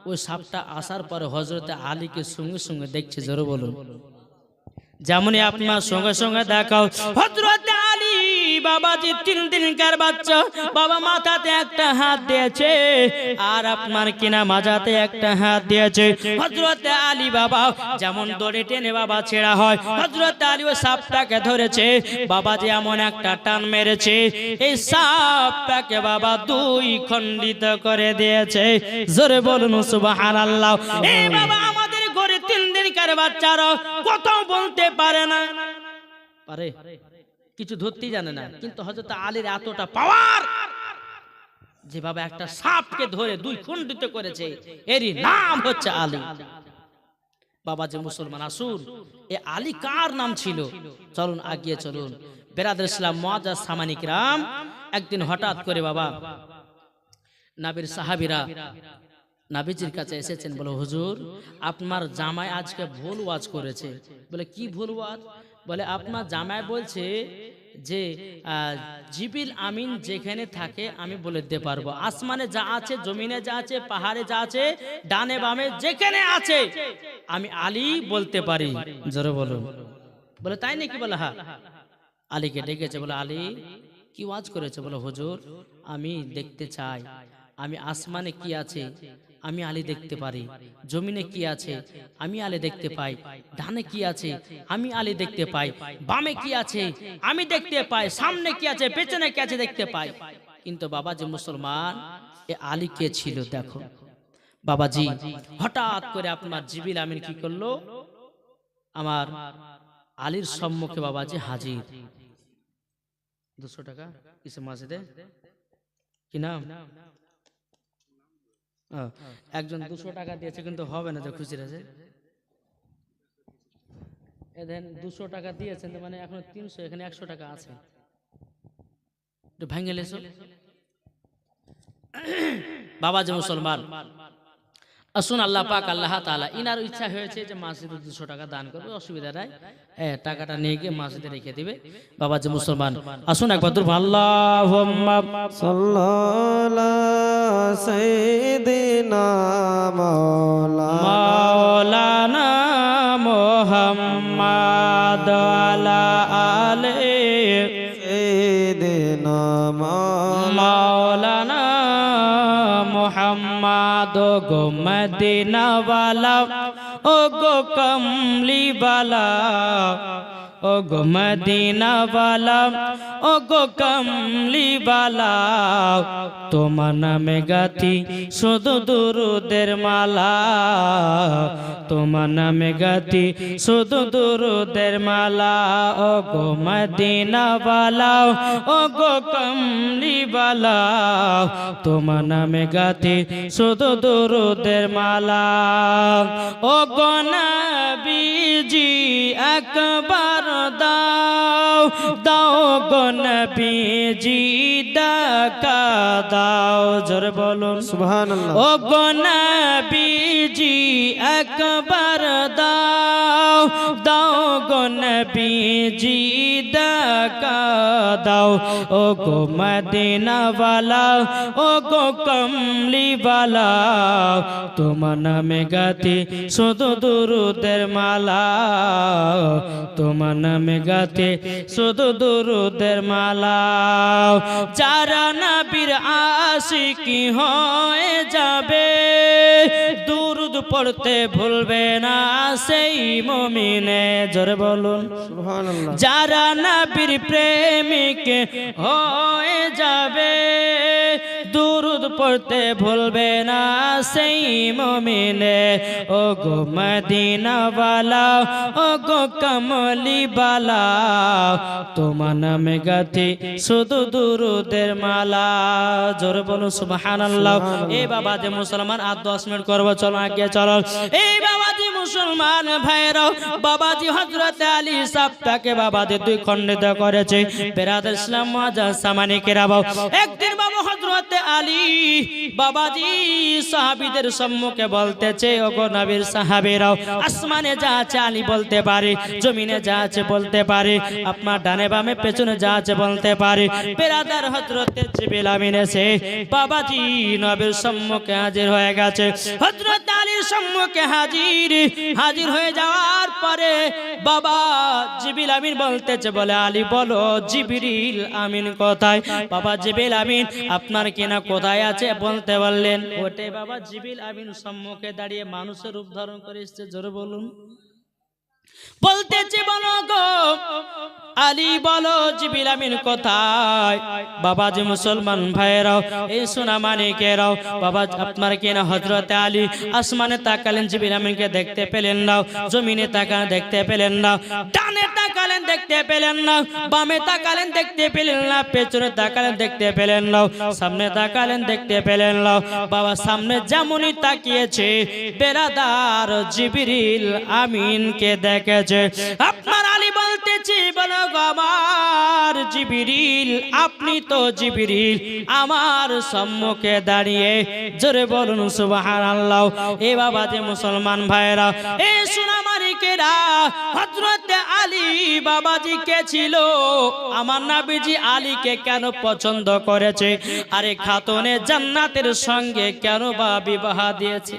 ওই সাপটা আসার পরে হযরত আলীকে সঙ্গে সঙ্গে দেখছে, জোরে বলুন যেমনই আপনার সঙ্গে সঙ্গে দেখাও হযরত আলী বাবাজি 3 দিনকার বাচ্চা, বাবা মাথাতে একটা হাত দিয়েছে আর আপনার কিনা মাজাতে একটা হাত দিয়েছে। হযরত আলী বাবা যেমন দড়ি টেনে বাবা ছেড়া হয়, হযরত আলী ওই সাপটাকে ধরেছে, বাবাজি এমন একটা টান মেরেছে এই সাপটাকে বাবা 2 খণ্ডিত করে দিয়েছে, জোরে বলুন সুবহানাল্লাহ। এই বাবা আমাদের ঘরে 3 দিনকার বাচ্চারা কত বলতে পারে না, পারে কিছু ধরতেই জানে না, কিন্তু হযরত আলীর এতটা পাওয়ার যে বাবা একটা সাপকে ধরে 2 খণ্ডিত করেছে, এরই নাম হচ্ছে আলী। বাবা যে মুসলমান আসুন এ আলী কার নাম ছিল, চলুন আগিয়ে চলুন। বেরাদার ইসলাম মুআজ্জাজ সামানী কিরাম একদিন হঠাৎ করে বাবা নবীর সাহাবীরা নবীজির কাছে এসেছেন, বলে হুজুর আপনার জামাই আজকে ভুল ওয়াজ করেছে। বলে কি ভুল ওয়াজ? বলে আপনার জামাই বলছে যে জিবরিল আমিন যেখানে থাকে আমি বলে দিতে পারবো, আসমানে যা আছে, জমিনে যা আছে, পাহাড়ে যা আছে, ডানে বামে যেখানে আছে আমি আলী বলতে পারি, জোরে বলুন। বলে তাই নাকি? বলে হ্যাঁ। আলীকে ডেকেছে, বলে আলী কি ওয়াজ করেছে? বলে হুজুর আমি দেখতে চাই আমি আসমানে কি আছে আমি আলী দেখতে পারি, জমিনে কি আছে আমি আলী দেখতে পাই, ডানে কি আছে আমি আলী দেখতে পাই, বামে কি আছে আমি দেখতে পাই, সামনে কি আছে পেছনে কি আছে দেখতে পাই। কিন্তু বাবা যে মুসলমান এ আলী কে ছিল দেখো। বাবাজি হঠাৎ করে আপনার জিবরিল আমিন কি করলো, আমার আলীর সম্মুখে বাবাজি হাজির। 200 টাকা কিসে মসজিদে কি নাম? একজন 200 টাকা দিয়েছে, কিন্তু হবে না যে খুশির আছে। এখানে 200 টাকা দিয়েছেন মানে এখন 300, এখানে 100 টাকা আছে, একটু ভেঙে লেছো। বাবা যে মুসলমান আসুন আল্লাহ পাক আল্লাহ তাআলা ইনার ইচ্ছা হয়েছে যে মসজিদে 200 টাকা দান করবে, অসুবিধা নাই, টাকাটা নিয়ে গিয়ে মসজিদে রেখে দিবে। বাবা যে মুসলমান আসুন একবার দূর আল্লাহুম্মা সাল্লাল্লাহু সাইয়্যিদিনা মাওলানা মুহাম্মদ আলা আলি সাইয়্যিদিনা মাওলানা মুহাম্মদ গো মদিনা ওয়ালা ও গো কমলি ওয়ালা ও গো মদিনা ওয়ালা ও গো কমলি ওয়ালা তোমার নামে গাথি শুধু দুরুদের মালা, তোমার নামে গাথি শুধু দুরুদের মালা ও গো মদিনা ওয়ালা ও গো কমলি ওয়ালা তোমার নামে গাথি শুধু দুরুদের মালা ও গো নবীজি একবার দাও দাও গো নবীজি ডাকা দাও, জোরে বলুন সুবহানাল্লাহ। ও গো নবী নবীজি একবার দাও দাও গো নবীজি দেখা দাও ও গো মদিনাওয়ালা ও গো কমলিওয়ালা তোমার নামে গাতি শুধু দুরুদের মালা তোমার নামে গাতি শুধু দুরুদের মালা যারা নবীর আশিকি হয়ে যাবে দুরুদ পড়তে ভুলবে না সেই মুমিনে জোরে বলুন সুবহানাল্লাহ। যারা নবীর প্রেমিক হয়ে যাবে দুরুদ পড়তে ভুলবে না সেই মুমিনে ও গো মদিনাওয়ালা ও গো কমলিওয়ালা তোমার নামে গাতি শুধু দুরুদের মালা জোরে বলুন সুবহানাল্লাহ। এই বাবা যে মুসলমান আর 10 মিনিট করবো, চলো আগে চলো। এই বাবাজি মুসলমান ভাইরাও বাবাজি হযরত আলী সাহেবটাকে বাবাজি দুই খণ্ডিত করেছে। বেরাদার ইসলাম মুআজ্জাজ সামানি কেরাবাও একদিন বাবা হযরত আলী বাবাজি সাহাবীদের সম্মুখে বলতেছে ওগো নবীর সাহাবীরাও আসমানে যা আছে আলী বলতে পারে, জমিনে যা আছে বলতে পারে, আপনার ডানে বামে পেছনে যা আছে বলতে পারে। বেরাদার হযরত জিবরিল আমিন এসে বাবাজি নবীর সম্মুখে হাজির হয়ে গেছে। হযরত আলীর সম্মুখে হাজির হয়ে যাওয়ার পরে বাবা জিবরিল আমিন বলতেছে, বলে আলী বলো জিবরিল আমিন কোথায়? বাবা জিবরিল আমিন আপনার কিনা কোথায় আছে বলতে বললেন। ওটে বাবা জিবরিল আমিন সম্মুখে দাঁড়িয়ে মানুষের রূপ ধারণ করে এসেছে, জোরে বলুন। বলতেছে বলো গো আলী বলো জিবরিল আমিন কোথায়? বাবাজি মুসলমান ভাইরাও এই সোনা মানিকেরাও বাবা আপনার কিনা হযরত আলী আসমানে তাকালেন জিবরিল আমিনকে দেখতে পেলেন না, জমিনে তাকালেন দেখতে পেলেন না, ডানে তাকালেন দেখতে পেলেন না, বামে তাকালেন দেখতে পেলেন না, পেছনে তাকালেন দেখতে পেলেন না, সামনে তাকালেন দেখতে পেলেন না। বাবা সামনে যেমনই তাকিয়েছে বেরাদার জিবরিল আমিনকে দেখেছে। আপনার আলী বলতেছি বলো গো আমার জিবরিল আপনি তো জিবরিল আমার সম্মুখে দাঁড়িয়ে, জোরে বলুন সুবহানাল্লাহ। এ বাবা যে মুসলমান ভাইরা এ সোনামানিকেরা হযরত আলী বাবাজি কে ছিল? আমার নবীজি আলীকে কেন পছন্দ করেছে? আরে খাতুনে জান্নাতের সঙ্গে কেন বা বিবাহ দিয়েছে?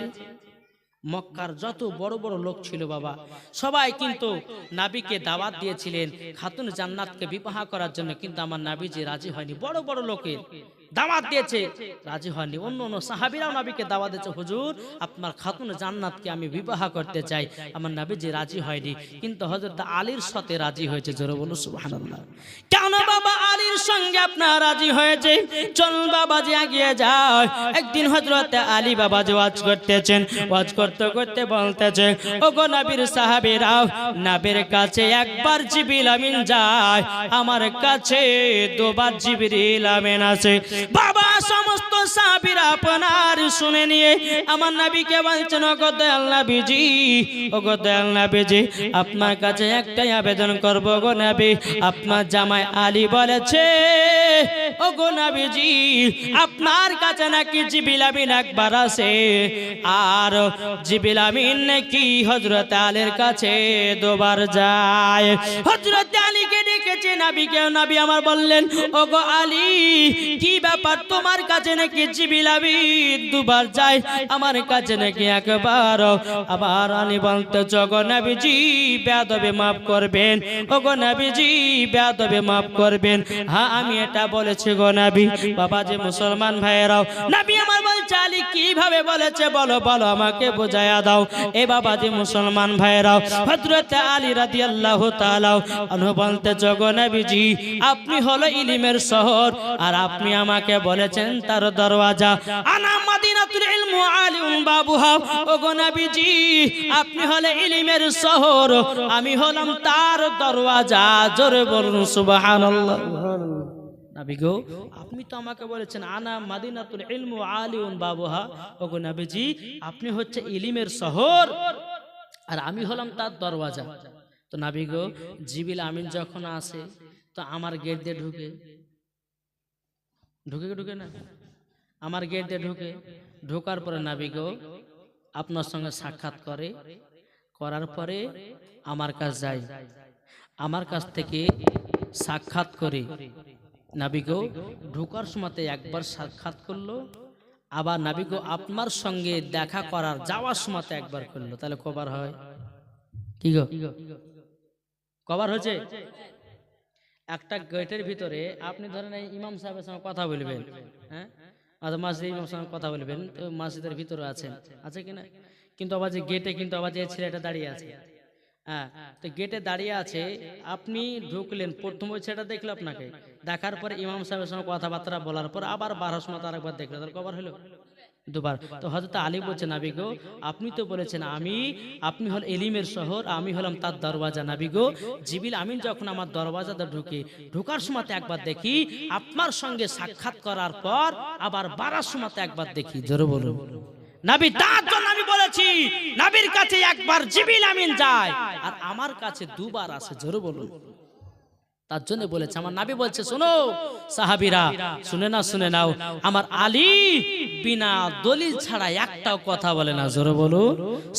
মক্কার যত বড় বড় লোক ছিল বাবা সবাই কিন্তু নবীকে দাওয়াত দিয়েছিলেন খাতুন জান্নাতকে বিবাহ করার জন্য, কিন্তু আমার নবীজি রাজি হয়নি। বড় বড় লোকের দাওয়াত দিয়েছে রাজি হয়নি। অন্য অন্য সাহাবীরাও নবীকে দাওয়াত দিয়েছে, হুজুর আপনার খাতুন জান্নাতকে আমি বিবাহ করতে চাই। আমার নবীজি রাজি হয়নি, কিন্তু হযরত আলীর সাথে রাজি হয়েছে, জোরে বলুন সুবহানাল্লাহ। কেন বাবা আলীর সঙ্গে আপনার রাজি হয়েছে? চল বাবাজি এগিয়ে যায়। একদিন হযরত আলী বাবাজি ওয়াজ করতেছেন, ওয়াজ করতে করতে বলতেছে ওগো নবীর সাহাবীরাও নবীর কাছে একবার জিবরিল আমিন যায়, আমার কাছে দুবার জিবরিল আমিন আছে। বাবা সমস্ত সাহাবীরা আপনার শুনে নিয়ে আমার নবীকে বলছেন ওগো দয়াল নবীজি, ওগো দয়াল নবীজি আপনার কাছে একটাই আবেদন করব গো নবী। আপনার জামাই আলী বলেছে ওগো নবীজি আপনার কাছে নাকি জিবরিল আমিন একবার আসে, আর জিবরিল আমিন নাকি হযরত আলীর কাছে দুবার যায়। হযরত আলীকে ডেকেছে নবীকে, নবী আমার বললেন ওগো আলী কি ব্যাপার তোমার কাছে নাকি জিবরিল আমিন দুবার যায়, আমার কাছে নাকি একবার? আবার আলী বলতে ওগো নবীজি বেয়াদবি মাফ করবেন, ওগো নবীজি বেয়াদবি মাফ করবেন। হ্যাঁ আমি এটা বলেছি গো নবী। বাবা যে মুসলমান ভাইয়েরাও নবী আমার বলছে আলী কিভাবে বলেছে বলো বলো আমাকে বোঝায়া দাও। এ বাবা যে মুসলমান ভাইয়েরাও হযরত আলী রাদিয়াল্লাহু তাআলা আনহু বলতে ওগো নবীজি আপনি হলো ইলমের শহর, আর আপনি আমাকে বলেছেন তার দরওয়াজা। আনা মাদিনাতুল ইলম ওয়া আলিম বাবুহা। ওগো নবীজি আপনি হলে ইলমের শহর, আমি হলাম তার দরওয়াজা, জোরে বলুন সুবহানাল্লাহ। নবী গো আপনি তো আমাকে বলেছেন আনা মাদিনাতুল ইলম ওয়া আলিম বাবুহা। ওগো নবীজি আপনি হচ্ছে ইলমের শহর আর আমি হলাম তার দরওয়াজা। তো নবী গো জিবরিল আমিন যখন আসে তো আমার গেট দিয়ে ঢুকে ঢুকে না, আমার গেট দিয়ে ঢুকে, ঢোকার পরে নবী গো আপনার সঙ্গে সাক্ষাৎ করার পরে আমার কাছে যায়, আমার কাছ থেকে সাক্ষাৎ করে নাবিগো ঢোকার সময়তে একবার সাক্ষাৎ করলো, আবার নাবিগো আপনার সঙ্গে দেখা করার যাওয়ার সময়তে একবার করলো, তাহলে কবার হয়? কি গো, কবার হয়েছে? একটা গেটের ভিতরে আপনি ধরেন এই ইমাম সাহেবের সঙ্গে কথা বলবেন, হ্যাঁ, মসজিদের ইমামের সঙ্গে কথা বলবেন, তো মসজিদের ভিতরে আছেন, আছে কিনা? কিন্তু আবার যে গেটে কিন্তু আবার যে ছেলেটা দাঁড়িয়ে আছে, হ্যাঁ, তো গেটে দাঁড়িয়ে আছে, আপনি ঢুকলেন, প্রথম ওই ছেলেটা দেখলো আপনাকে, দেখার পরে ইমাম সাহেবের সঙ্গে কথাবার্তা বলার পর আবার 12 সময় আরেকবার দেখলো, তাহলে কবার হলো? দুবার। তো হযরত আলী বলছেন, নাবি গো আপনি তো বলেছেন আপনি হল এলিমের শহর, আমি হলাম তার দরওয়াজা। নাবি গো জিবরিল আমিন যখন আমার দরওয়াজাতে ঢোকার সময় একবার দেখি, আপনার সঙ্গে সাক্ষাৎ করার পর আবার 12 সময় একবার দেখি। জোরে বলুন নবী, তার জন্য আমি বলেছি নবীর কাছে একবার জিবরিল আমিন যায় আর আমার কাছে দুবার আসে। জোরে বলুন, তার জন্য বলেছে আমার নবী বলছে, শোনো সাহাবীরা, শুনে নাও, আমার আলী বিনা দলিল ছাড়া একটাও কথা বলে না। জোরে বলো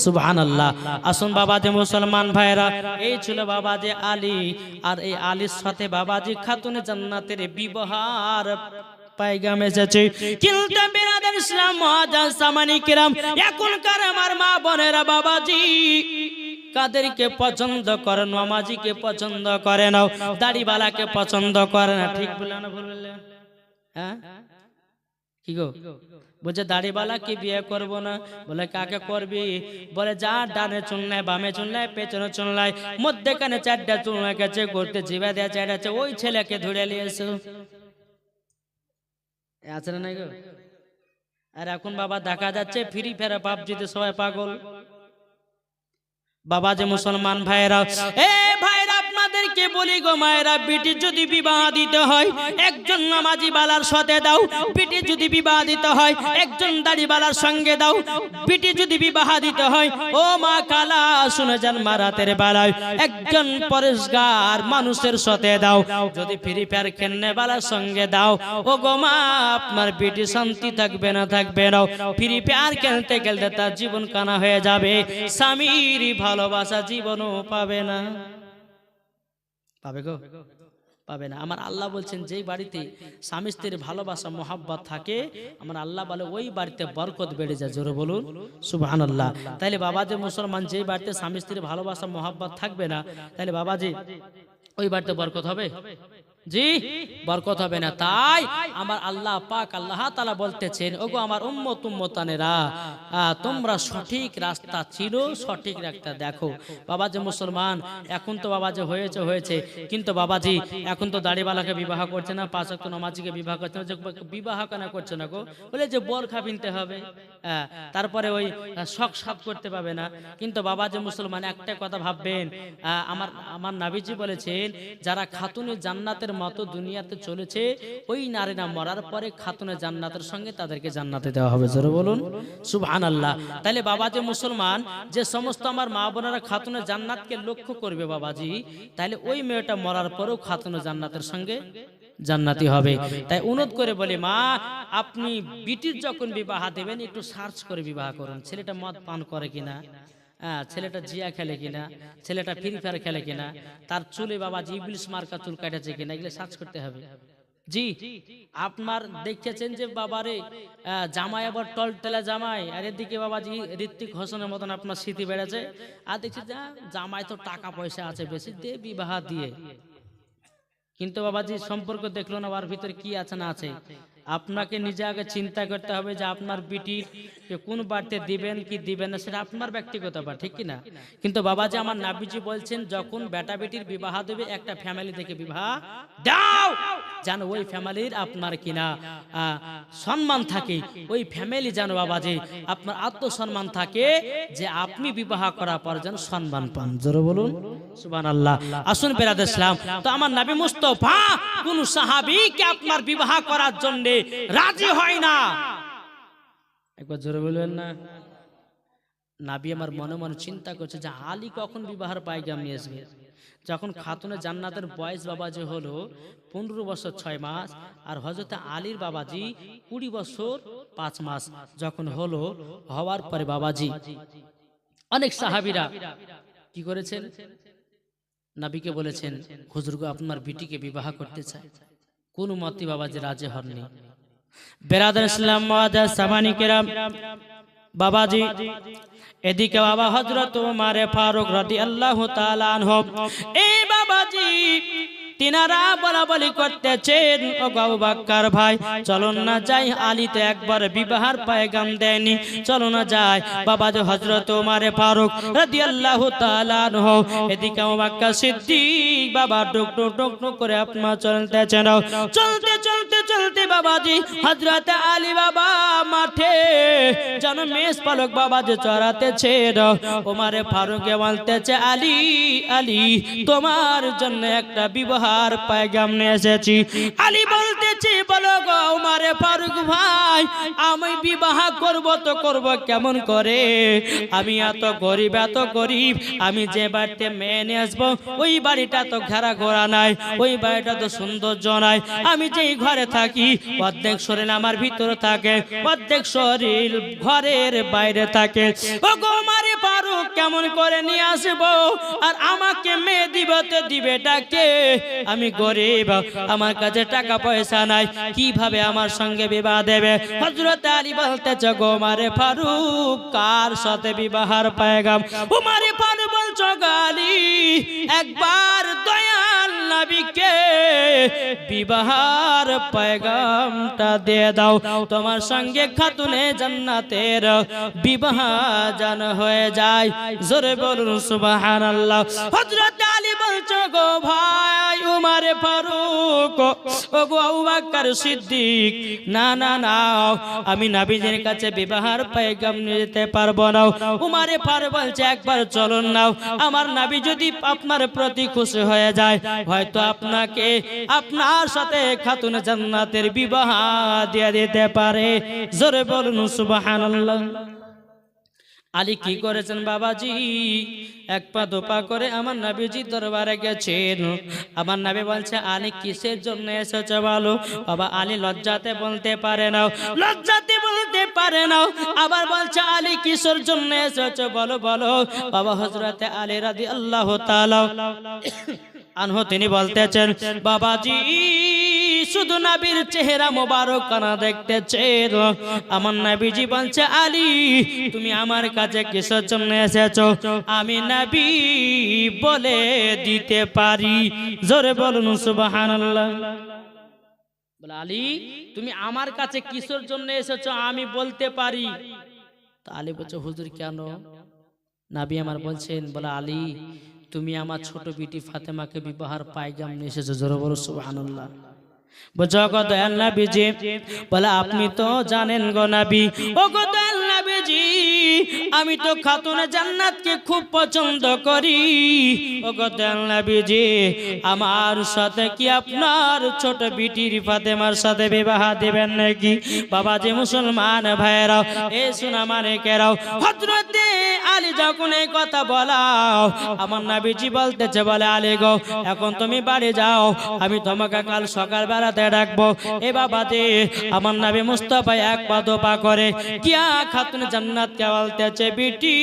সুবহানাল্লাহ। আসুন বাবাজি মুসলমান ভাইরা, এই ছিল বাবাজি আলী, আর এই আলীর সাথে বাবাজি খাতুনে জান্নাতের বিবাহর পায়গাম এসেছে। কিন্তু বিরাদার ইসলাম মুআজ্জাজ সামানি কিরাম, এখনকার আমার মা বোনেরা বাবাজি কাদেরকে পছন্দ করে? নামাজিকে পছন্দ করে না, দাড়িওয়ালাকে পছন্দ করে না। ঠিক বলে না ভুল বললে? হ্যাঁ কি গো, বলছে দাড়িওয়ালা কি বিয়ে করব না? বলে কাকে করবি? বলে যা ডানে চুল নাই, বামে চুল নাই, পেছনে চুল নাই, মধ্যেখানে 4টা চুল গেছে, করতে জিভা দেয়া 4টা আছে, ওই ছেলেকে ধরে নিয়েছো। আছে না গো? আর এখন বাবা দেখা যাচ্ছে ফ্রি ফেরা পাবজিতে সবাই পাগল। বাবা যে মুসলমান ভাইরা, এ ভাইরা আপনাদেরকে বলি গো মায়েরা, বিটি যদি বিবাহ দিতে হয় একজন নামাজি বালার সাথে দাও, বিটি যদি বিবাহ দিতে হয় একজন দাড়িওয়ালার সঙ্গে দাও, বিটি যদি বিবাহ দিতে হয় ও মা কালা শুনে যান মারাতের বেলায় একজন পরেশগার মানুষের সাথে দাও, যদি ফ্রি ফায়ার খেলনে বালার সঙ্গে দাও ও গো মা আপনার বিটি শান্তি থাকবে না ফ্রি ফায়ার খেলতে খেলতে তার জীবন কানা হয়ে যাবে, স্বামীর ভালোবাসা জীবনও পাবে না। পাবে গো? পাবে না। আমার আল্লাহ বলছেন যেই বাড়িতে স্বামী স্ত্রীর ভালোবাসা মোহাব্বত থাকে, আমার আল্লাহ বলে ওই বাড়িতে বরকত বেড়ে যায়। জোরে বলুন সুবহানাল্লাহ। তাইলে বাবাজি মুসলমান, যেই বাড়িতে স্বামী স্ত্রীর ভালোবাসা মোহাব্বত থাকবে না, তাইলে বাবাজি ওই বাড়িতে বরকত হবে? জি, বরকত হবে না। তাই আমার আল্লাহ পাক আল্লাহ তাআলা বলতেছেন, ওগো আমার উম্মত উম্মতানেরা, তোমরা সঠিক রাস্তা চিনো, সঠিক রাস্তা দেখো। বাবাজি মুসলমান, এখন তো বাবাজি হয়েছে, কিন্তু বাবাজি এখন তো দাড়িওয়ালাকে বিবাহ করছে না, 5 ওয়াক্ত নামাজিকে বিবাহ করছে না। বিবাহ কেন করছে না গো? বলে যে বোরখা কিনতে হবে, তারপরে ওই শখ সাধ করতে পাবে না। কিন্তু বাবাজি মুসলমান একটা কথা ভাববেন, আমার নবীজি বলেছেন, যারা খাতুনে জান্নাতের মতো দুনিয়াতে চলেছে, ওই নারীরা মরার পরে খাতুনে জান্নাতের সঙ্গে তাদেরকে জান্নাতে দেওয়া হবে। জোরে বলুন সুবহানাল্লাহ। তাহলে বাবাজি মুসলমান, যে সমস্ত আমার মা বোনেরা খাতুনে জান্নাতকে লক্ষ্য করবে বাবাজি, তাহলে ওই মেয়েটা মরার পরেও খাতুনে জান্নাতের সঙ্গে জান্নাতি হবে। তাই অনুরোধ করে বলি, মা আপনি বিটির যখন বিবাহ দেবেন একটু সার্চ করে বিবাহ করুন, ছেলেটা মদ পান করে কিনা, ছেলেটা জিয়া খেলে কিনা, ছেলেটা ফ্রি ফায়ার খেলে কিনা, তার চুলে বাবা ইবলিস মার্কা চুল কাটেছে কিনা, এগুলো সার্চ করতে হবে। জি, আপনার দেখতেছেন যে বাবারে জামাই আবার টলটেলা জামাই, আর এদিকে বাবাজি ঋত্বিক হোসেনের মতন আপনার স্মৃতি বেড়েছে, আর দেখছি জামাই তো টাকা পয়সা আছে বেশি, দিয়ে বিবাহ দিয়ে, কিন্তু বাবাজি সম্পর্ক দেখলো না ওর ভিতরে কি আছে না আছে। আপনাকে নিজে আগে চিন্তা করতে হবে যে আপনার বিটির কোন বাড়িতে দিবেন কি দিবেন না, সেটা আপনার ব্যক্তিগত ব্যাপার, ঠিক কিনা? কিন্তু বাবাজি আমার নবীজি বলছেন, যখন বেটা বেটির বিবাহ দেবে একটা ফ্যামিলি থেকে বিবাহ দাও, যেন ওই ফ্যামিলির আপনার কিনা সম্মান থাকে, ওই ফ্যামিলি যেন বাবাজি আপনার আত্মসম্মান থাকে, যে আপনি বিবাহ করার পর যেন সম্মান পান। জোরে বলুন সুবহানাল্লাহ। আসুন বেরাদ ইসলাম, তো আমার নবী মুস্তাফা কোন সাহাবীকে আপনার বিবাহ করার জন্য রাজি হয় না, একবার জোরে বলবেন না? নবী আমার মনে মনে চিন্তা করছে যে আলী কখন বিবাহের পায়গাম নিয়ে আসবে। যখন খাতুনে জান্নাতের বয়স বাবাজি হলো 15 বছর 6 মাস, আর হযরত আলীর বাবাজি 20 বছর 5 মাস যখন হলো, হওয়ার পরে বাবাজি অনেক সাহাবীরা কি করেছেন, নবীকে বলেছেন হুজুর গো আপনার বিটিকে বিবাহ করতে চায়। কোন মতে বাবাজি রাজি হননি। বেরাদার ইসলাম মুআজ্জাজ সামানি কেরাম বাবাজি, এদিকে বাবা হযরত ওমর ফারুক রাদিয়াল্লাহু তাআলা আনহু, এই বাবাজি তিনারা বলা বলি করতেছেন, ও আবু বকর ভাই চলুন না যাই, আলী তো একবার বিবাহের পয়গাম দেয়নি, চলো না যাই। বাবাজি হযরত ওমর ফারুক রাদিয়াল্লাহু তাআলা আনহু, এদিকে আবু বকর সিদ্দিক বাবা টুক টুক টুক টুক করে আপনার চলতেছেন। চলতে চলতে চলতে বাবাজি হযরত আলী বাবা মাঠে যেন মেষ পালক বাবাজি চড়াতেছে। ওমর ফারুক বলতেছে, আলী আলী তোমার জন্য একটা বিবাহ আর পয়গাম নিয়ে এসেছি। আলী বলতেছে, বলো গো ওমর ফারুক ভাই, আমি বিবাহ করব তো করব কেমন করে, আমি এত গরিব, আমি যে বাড়িতে মেয়ে নিয়ে আসবো ওই বাড়িটা তো ঘেরা ঘোরা নাই, ওই বাড়িটা তো সৌন্দর্য নাই, আমি যেই ঘরে থাকি অর্ধেক শরীর আমার ভিতরে থাকে, অর্ধেক শরীর ঘরের বাইরে থাকে। ও গো ওমর ফারুক কেমন করে নিয়ে আসবো, আর আমাকে মেয়ে দিবেটা কে, আমি গরিব, আমার কাছে টাকা পয়সা নাই, কিভাবে আমার সঙ্গে বিবাহ দেবে। হযরত আলী বলতেছে, গো ওমর ফারুক কার সাথে বিবাহের পয়গাম। ওমর ফারুক বলছো, আলী একবার দয়াল নবীকে বিবাহের পয়গামটা দিয়ে দাও, তোমার সঙ্গে খাতুনে জান্নাতের বিবাহ জান হয়ে যায়। জোরে বলুন সুবহানাল্লাহ। হযরত আলী বলছো, গো ভাই ওমর ফারুক, ও গো আবু বকর সিদ্দিক, না না না, আমি নবীজির কাছে বিবাহের পয়গাম নিয়ে যেতে পারবো না। ওমর ফারুক বলছে, একবার চলুন নাও, আমার নবী যদি আপনার প্রতি খুশি হয়ে যায়, হয়তো আপনাকে আপনার সাথে খাতুন জান্নাতের বিবাহ দিয়ে দিতে পারে। জোরে বলুন সুবহানাল্লাহ। আলী কি করেছেন বাবাজি, এক পা দোপা করে আমার নবীজি দরবারে গেছেন। আমার নবী বলছে, আলী কিসের জন্য এসেছো বলো। বাবা আলী লজ্জাতে বলতে পারে না, আবার বলছে, আলী কিসের জন্য এসেছো বলো বলো। বাবা হযরতে আলী রাদিয়াল্লাহু তাআলা আনহু তিনি বলতেছেন, বাবাজি শুধু নবীর চেহারা মোবারক কানা দেখতেছেন। আমার নবীজি বলছে, আলী তুমি আমার কাছে কিসের জন্য এসেছো, আমি নবী বলে দিতে পারি। জোরে বলুন সুবহানাল্লাহ। বলে, আলী তুমি আমার কাছে কিসের জন্য এসেছো আমি বলতে পারি। তো আলী বলছে, হুজুর কেন। নবী আমার বলছেন, বলে আলী তুমি আমার ছোট বিটি ফাতেমাকে বিবাহের পয়গাম নিয়ে এসেছো। জোরে বলো সুবহানাল্লাহ। বুঝো দয়াল নবীজি, বলে আপনি তো জানেন গো নবী, ও গো দয়াল নবীজি আমি তো খাতুনে জান্নাতকে খুব পছন্দ করি। ও গো দয়াল নবীজি আমার সাথে কি আপনার ছোট বিটির ফাতেমার সাথে বিবাহ দিবেন নাকি। বাবাজি মুসলমান ভাইরা, এ সোনা মানিকেরাও, হযরতে আলী যখন এই কথা বলাও, আমার নবীজি বলতেছে, বলে আলী গো এখন তুমি বাড়ি যাও, আমি তোমাকে কাল সকাল বেলাতে ডাকবো। এ বাবাজি আমার নবী মুস্তাফা এক পা দোপা করে কিয়া খাতুন জান্নাত কে বলতেছে, বিটি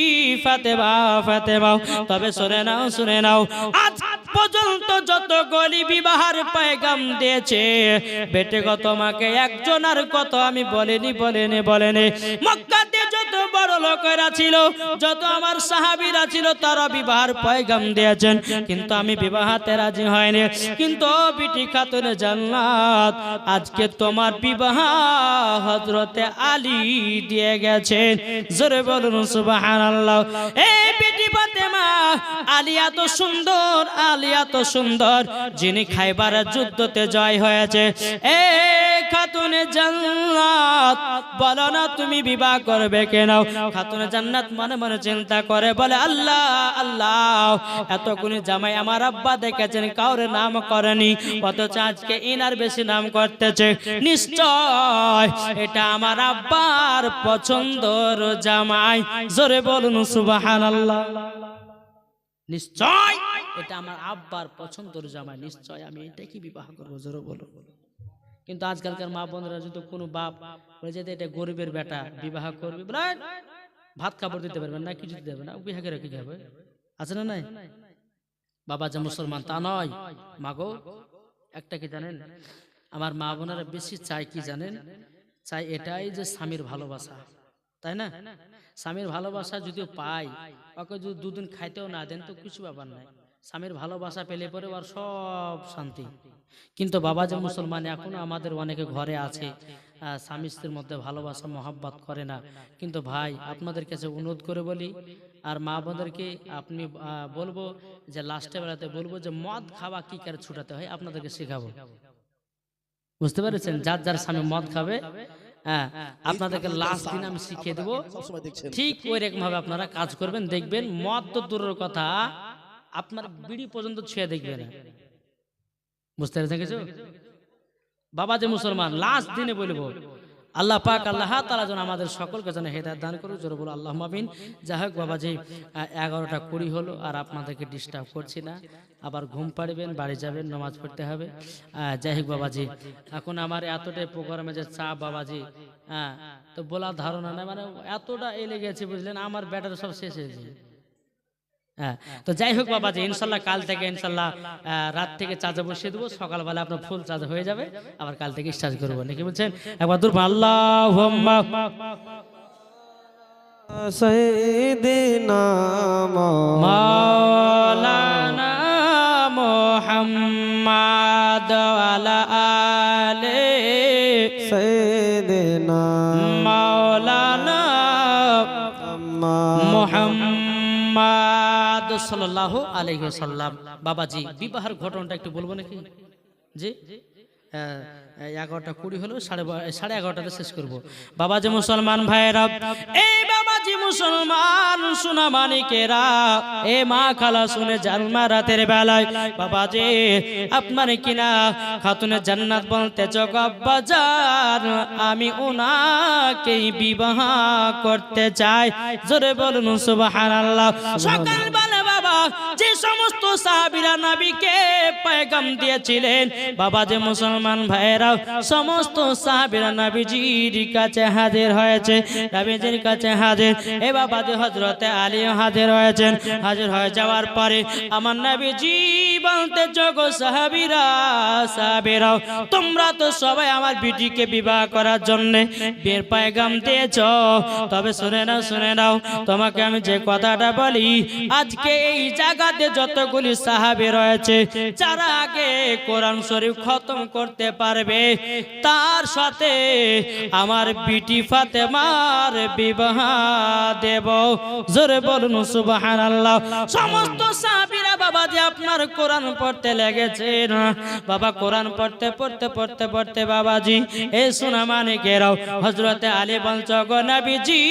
ফাতেমা ফাতেমা। তবে শুনে নাও আজ পর্যন্ত যত গলি বিবাহের পয়গাম দিয়েছে, বেটে গো তোমাকে একজন আর কত আমি বলেনি। মক্কাতে যত বড় লোকেরা ছিল, যত আমার সাহাবীরা ছিল, তারা বিবাহের পয়গাম দিয়েছেন, কিন্তু আমি বিবাহতে রাজি হয়নি। কিন্তু বিটি খাতুনে জান্নাত আজকে তোমার বিবাহ হযরতে আলী দিয়ে গেছেন। জোরে বলুন সুবহানাল্লাহ। এই বিটি ফাতেমা, আলী এত সুন্দর, যিনি খাইবারের যুদ্ধতে জয় হয়েছে। এ খাতুনে জান্নাত বলো না তুমি বিবাহ করবে কেন। খাতুনে জান্নাত মনে মনে চিন্তা করে, বলে আল্লাহ আল্লাহ, এতক্ষণে জামাই আমার আব্বা দেখেছেন কাউরে নাম করেনি, অথচ আজকে ইনার বেশি নাম করতেছে, নিশ্চয় এটা আমার আব্বার পছন্দর জামাই। জোরে বলুন সুবহানাল্লাহ। নিশ্চয় এটা আমার আব্বার পছন্দর জামাই, নিশ্চয় আমি এটাকে বিবাহ করবো। জোরে বলো। কিন্তু আজকালকার মা বোনরা যদি কোনো বাপ বলে যে এটা গরিবের বেটা বিবাহ করবে, বলে ভাত খাবার দিতে পারবেন না, কিছু দিতে পারবেন না, বিবাহ করে কি খাবে? আছে না নাই? বাবা যে মুসলমান তা নয়। মাগো একটা কি জানেন, আমার মা বোনেরা বেশি চাই কি জানেন, চাই এটাই যে স্বামীর ভালোবাসা, তাই না? স্বামীর ভালোবাসা যদিও পাই, ওকে যদি দুদিন খাইতেও না দেন তো কিছু ব্যাপার নাই, স্বামীর ভালোবাসা পেলে পরে আর সব শান্তি। কিন্তু বাবা যে মুসলমান এখনো আমাদের অনেকে ঘরে আছে স্বামী স্ত্রীর মধ্যে ভালোবাসা মহাব্বত করে না। কিন্তু ভাই আপনাদের কাছে অনুরোধ করে বলি, আর মা বোনদেরকে আপনি বলবো যে লাস্টে বেলাতে বলবো যে মদ খাওয়া কি করে ছুটাতে হয় আপনাদেরকে শেখাবো, বুঝতে পেরেছেন? যার যার স্বামী মদ খাবে, হ্যাঁ, আপনাদেরকে লাস্ট দিন আমি শিখিয়ে দেবো, ঠিক ওই রকম ভাবে আপনারা কাজ করবেন, দেখবেন মদ তো দূরের কথা আপনার বিড়ি পর্যন্ত ছুঁয়ে দেখবে না। বুঝতে পেরেছেন কিছু? বাবা যে মুসলমান লাস্ট দিনে বলবো, আল্লাহ পাক আল্লাহ তাআলা যেন আমাদের সকলকে যেন হেদায়েত দান করুক, জোরে বলো আল্লাহুম্মা আমিন। যাই হোক বাবাজি, 11টা 20 হলো, আর আপনাদেরকে ডিস্টার্ব করছি না, আবার ঘুম পাড়বেন, বাড়ি যাবেন, নামাজ পড়তে হবে। যাই হোক বাবাজি, এখন আমার এতটাই প্রোগ্রামে যে চা বাবাজি, তো বলার ধারণা নাই, মানে এতটা এলে গেছে বুঝলেন, আমার ব্যাটারি সব শেষ হয়েছে। তো যাই হোক বাবাজি, ইনশাল্লাহ কাল থেকে ইনশাল্লাহ রাত থেকে চার্জে বসিয়ে দেবো, সকালবেলা আপনার ফুল চার্জ হয়ে যাবে, আবার কাল থেকে স্টার্ট করবো নাকি বলছেন? একবার দূর আল্লাহুম্মা সাইয়্যিদিনা মাওলানা মুহাম্মাদ ওয়ালা আলে সাইয়্যিদিনা মাওলানা মুহাম্মাদ সাল্লাল্লাহু আলাইহি ওয়াসাল্লাম। বাবাজি বিবাহের ঘটনাটা একটু বলবো নাকি? জি 11টা 20 হলো, 11:30 শেষ করবো। বাবাজি মুসলমান ভাইয়েরা, এই বাবাজি মুসলমান সোনা মানিকেরা, এ মা খালা শুনে জালমা রাতের বেলায় বাবাজি আপনার কিনা খাতুনে জান্নাত বলতে জগব্বাজার, আমি ওনাকেই বিবাহ করতে চাই, জোরে বলুন সুবহানাল্লাহ। সকালবেলা বাবা যে সমস্ত সাহাবীরা নবীকে পয়গাম দিয়েছিলেন, বাবা যে মুসলমান ভাইয়েরা, সমস্ত সাহাবীরা নবীজির কাছে হাজির হয়েছে, নবীজির কাছে হাজির। এ বাবা যে হযরতে আলী হাজির হয়েছেন। হাজির হয়ে যাওয়ার পরে আমার নবীজি বলতে, জগো সাহাবীরা, সাহাবীরাও তোমরা তো সবাই আমার বিটিকে বিবাহ করার জন্য বিয়ের পয়গাম দিয়েছ, তবে শুনে নাও, শুনে নাও, তোমাকে আমি যে কথাটা বলি, আজকে এই জায়গাতে যতগুলি সাহাবী রয়েছে, যারা আগে কোরআন শরীফ খতম করতে পারবে, তার সাথে আমার বিটি ফাতেমার বিবাহ দেব, জোরে বলুন সুবহানাল্লাহ। সমস্ত সাহাবীরা বাবা যে আপনার কোরআন পড়তে লেগেছেন, বাবা কোরআন পড়তে পড়তে পড়তে পড়তে বাবাজি এই সোনা মানিকেরাও হযরতে আলী বলছ, গো নবীজি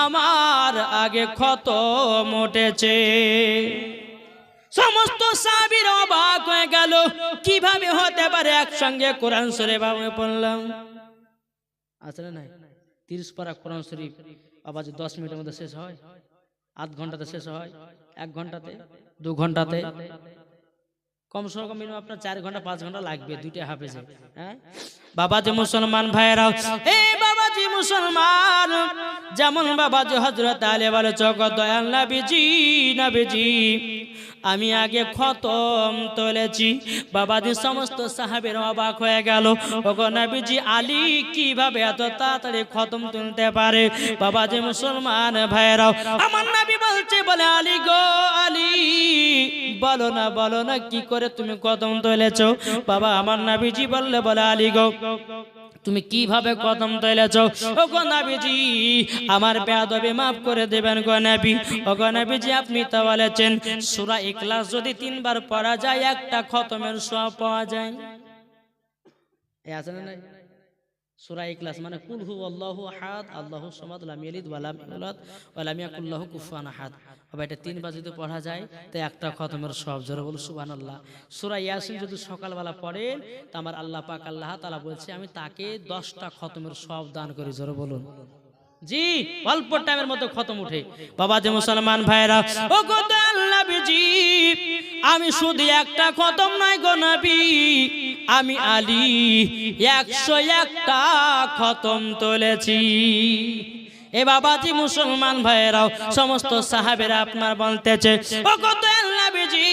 আমার আগে খতম উঠেছে। সমস্ত সাহাবীরা অবাক হয়ে গেল, কিভাবে হতে পারে একসঙ্গে কোরআন শরীফ আমি পড়লাম? আসলে নাই 30 পারা কোরআন শরীফ বাবাজি 10 মিনিটের মধ্যে শেষ হয়, আধ ঘন্টাতে শেষ হয়, 1 ঘন্টাতে, 2 ঘন্টাতে, কমসে কম মিনিমাম আপনার 4 ঘন্টা 5 ঘন্টা লাগবে দুইটা হাফেজে। হ্যাঁ বাবাজি মুসলমান ভাইয়েরা, এই বাবাজি মুসলমান, যেমন বাবাজি হযরত আলী বলে, জগৎ দয়াল নবীজি, নবীজি আমি আগে খতম তুলেছি। বাবাজি সমস্ত সাহাবীরা অবাক হয়ে গেল, ওগো নবীজি আলী কিভাবে এত তাড়াতাড়ি খতম তুলতে পারে? বাবাজি মুসলমান ভাইয়েরা, আমার নবী বলছে, বলে আলী গো আলী, বলো না, বলো না কি করে তুমি খতম তুলেছো? বাবা আমার নবীজি বললে, বলে আলী গো তুমি কিভাবে কদম তুলেছ? ও গো নবীজি আমার বেয়াদবি maaf করে দেবেন গো নবী। ও গো নবীজি আপনি তো বলেছেন সূরা ইখলাস যদি 3 বার পড়া যায় একটা খতমের সওয়াব পাওয়া যায়। এই আছে না নাই? সূরা ইখলাস মানে কুল হুয়াল্লাহু আহাদ আল্লাহুস সামাদ লাম ইয়ালিদ ওয়া লাম ইউলাদ ওয়া লাম ইয়াকুল লাহু কুফুয়ান আহাদ। আবার এটা 3 বার যদি পড়া যায় তো একটা খতমের সওয়াব, জোরে বল সুবহানাল্লাহ। সূরা ইয়াসিন যদি সকালবেলা পড়েন তো আমার আল্লাহ পাক আল্লাহ তাআলা বলছে আমি তাকে 10টা খতমের সওয়াব দান করি, জোরে বলুন। জি অল্প টাইমের মধ্যে খতম উঠে। বাবা যে মুসলমান ভাইরা, ও গো নবীজি আমি শুধু একটা খতম নাই গো নবী, আমি আলী 101টা খতম তুলেছি। এ বাবাজি মুসলমান ভাইয়েরাও সমস্ত সাহাবেরা আপনার বলতেছে ও কত নবীজি,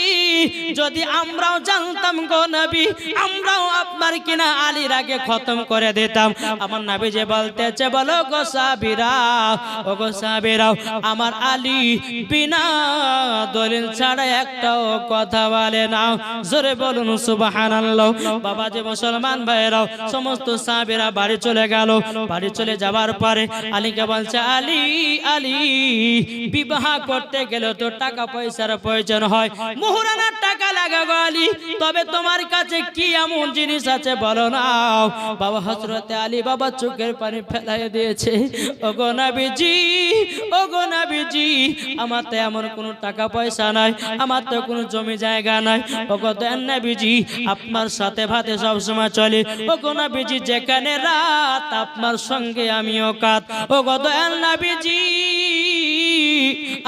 যদি আমরাও জানতাম গো নবী, আমরাও আপনার কিনা আলীর আগে খতম করে দিতাম। আমার নবীজি বলতেছে বলো গো সাহাবীরা, ও গো সাহাবীরা, আমার আলী বিনা দলিল ছাড়া একটাও কথা বলে না। জোরে বলুন সুবহানাল্লাহ। বাবাজি মুসলমান ভাইয়েরাও সমস্ত সাহাবীরা বাড়ি চলে গেল। বাড়ি চলে যাওয়ার পরে আলীকে বলছে আলী আলী, বিবাহ করতে গেলে তো টাকা পয়সার প্রয়োজন হয়, মুহরানার টাকা লাগাবো আলী, তবে তোমার কাছে কি এমন জিনিস আছে বলো না। বাবা হযরতে আলী বাবা চোখের পানি ফেলাই দিয়েছে। ওগো নবীজি, ওগো নবীজি, আমার তো এমন কোনো টাকা পয়সা নাই, আমার তো কোনো জমি জায়গা নাই। ওগো নবীজি, আপনার সাথে ভাতে সবসময় চলে। ওগো নবীজি, যেখানে রাত আপনার সঙ্গে আমিও কাত। ওগো নবীজি,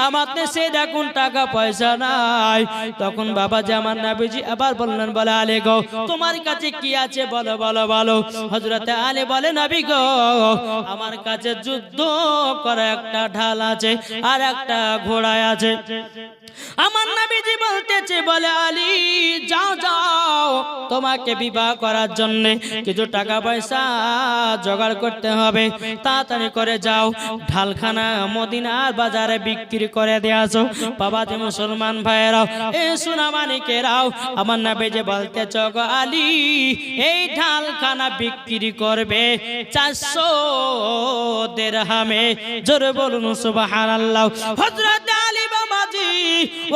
আমার দেশে দেখুন টাকা পয়সা নাই। তখন বাবাজি আমার নবীজি আবার বললেন বলে আলী গো, তোমার কাছে কি আছে বলো বলো বলো। হযরতে আলী বলে নবী গো, আমার কাছে যুদ্ধ করা একটা ঢাল আছে আর একটা ঘোড়া আছে। আমার নবীজি বলতেছে বলে আলী যাও যাও, তোমাকে বিবাহ করার জন্য কিছু টাকা পয়সা জোগাড় করতে হবে, তাড়াতাড়ি করে যাও, ঢালখানা মদিনার বাজারে বিক্রি করে দিয়ে আসো। বাবাজি মুসলমান ভাইয়েরাও, এ সোনামানিকেরাও, আমার নবীজি বলতেছে গো আলী, এই ঢালখানা বিক্রি করবে 400 দিরহামে। জোরে বলুন সুবহানাল্লাহ। হযরত আলী বাবাজি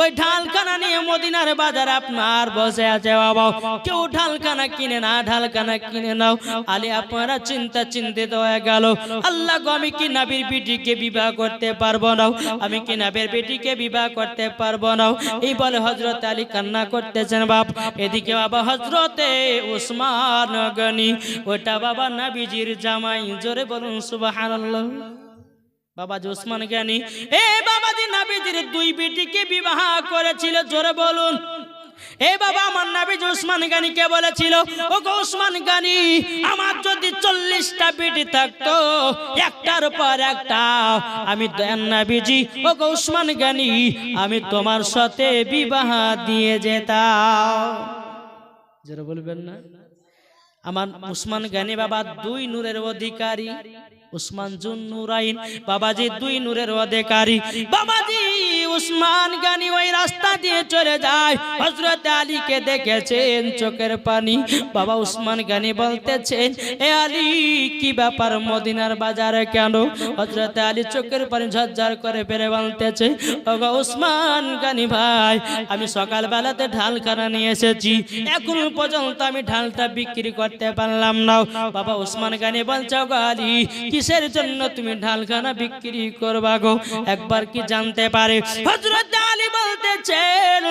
ওই ঢালখানা নিয়ে মদিনার বাজারে আপনার বসে আছে। বাবা কেউ ঢালখানা কিনে না, ঢালখানা কিনে নাও। আলী আপনারা চিন্তিত হয়ে গেল, আল্লাহ গো, আমি কি নবীর বেটিকে বিবাহ করতে পারবো না, আমি কি নবীর বেটিকে বিবাহ করতে পারবো না। এই বলে হযরত আলী কান্না করতেছেন বাপ। এদিকে বাবা হযরতে উসমান গনি, ওটা বাবা নবীজির জামাই। জোরে বলুন সুবহানাল্লাহ। বাবাজি উসমান গনি এ বাবাজি নবীজির দুই বেটিকে বিবাহ করেছিল। জোরে বলুন। এ বাবা আমার নবীজি উসমান গনিকে বলেছিল ও গো উসমান গনি, আমার যদি 40টা বেটি থাকতো, একটার পর একটা, আমি নবীজি ও গো উসমান গনি, আমি তোমার সাথে বিবাহ দিয়ে যেতাম। যারা বলবেন না, আমার উসমান গনি বাবা 2 নূরের অধিকারী। উসমান জুন নুরাইন বাবাজি 2 নূরের অধিকারী। বাবাজি উসমান গনি ওই রাস্তা দিয়ে চলে যায়, হযরত আলীকে দেখেছেন, চোখের পানি। বাবা উসমান গনি বলতেছেন এ আলী, কি ব্যাপার মদিনার বাজারে কেন? হযরত আলী চোখের পানি ঝরঝর করে বেরে বলতেছে ওগো উসমান গনি ভাই, আমি সকাল বেলাতে ঢালখানা নিয়ে এসেছি, এখন পর্যন্ত আমি ঢালটা বিক্রি করতে পারলাম না। বাবা উসমান গনি বলছে ওগো আলী, কিসের জন্য তুমি ঢালখানা বিক্রি করবা গো, একবার কি জানতে পারে? হযরত আলী বলতেছেন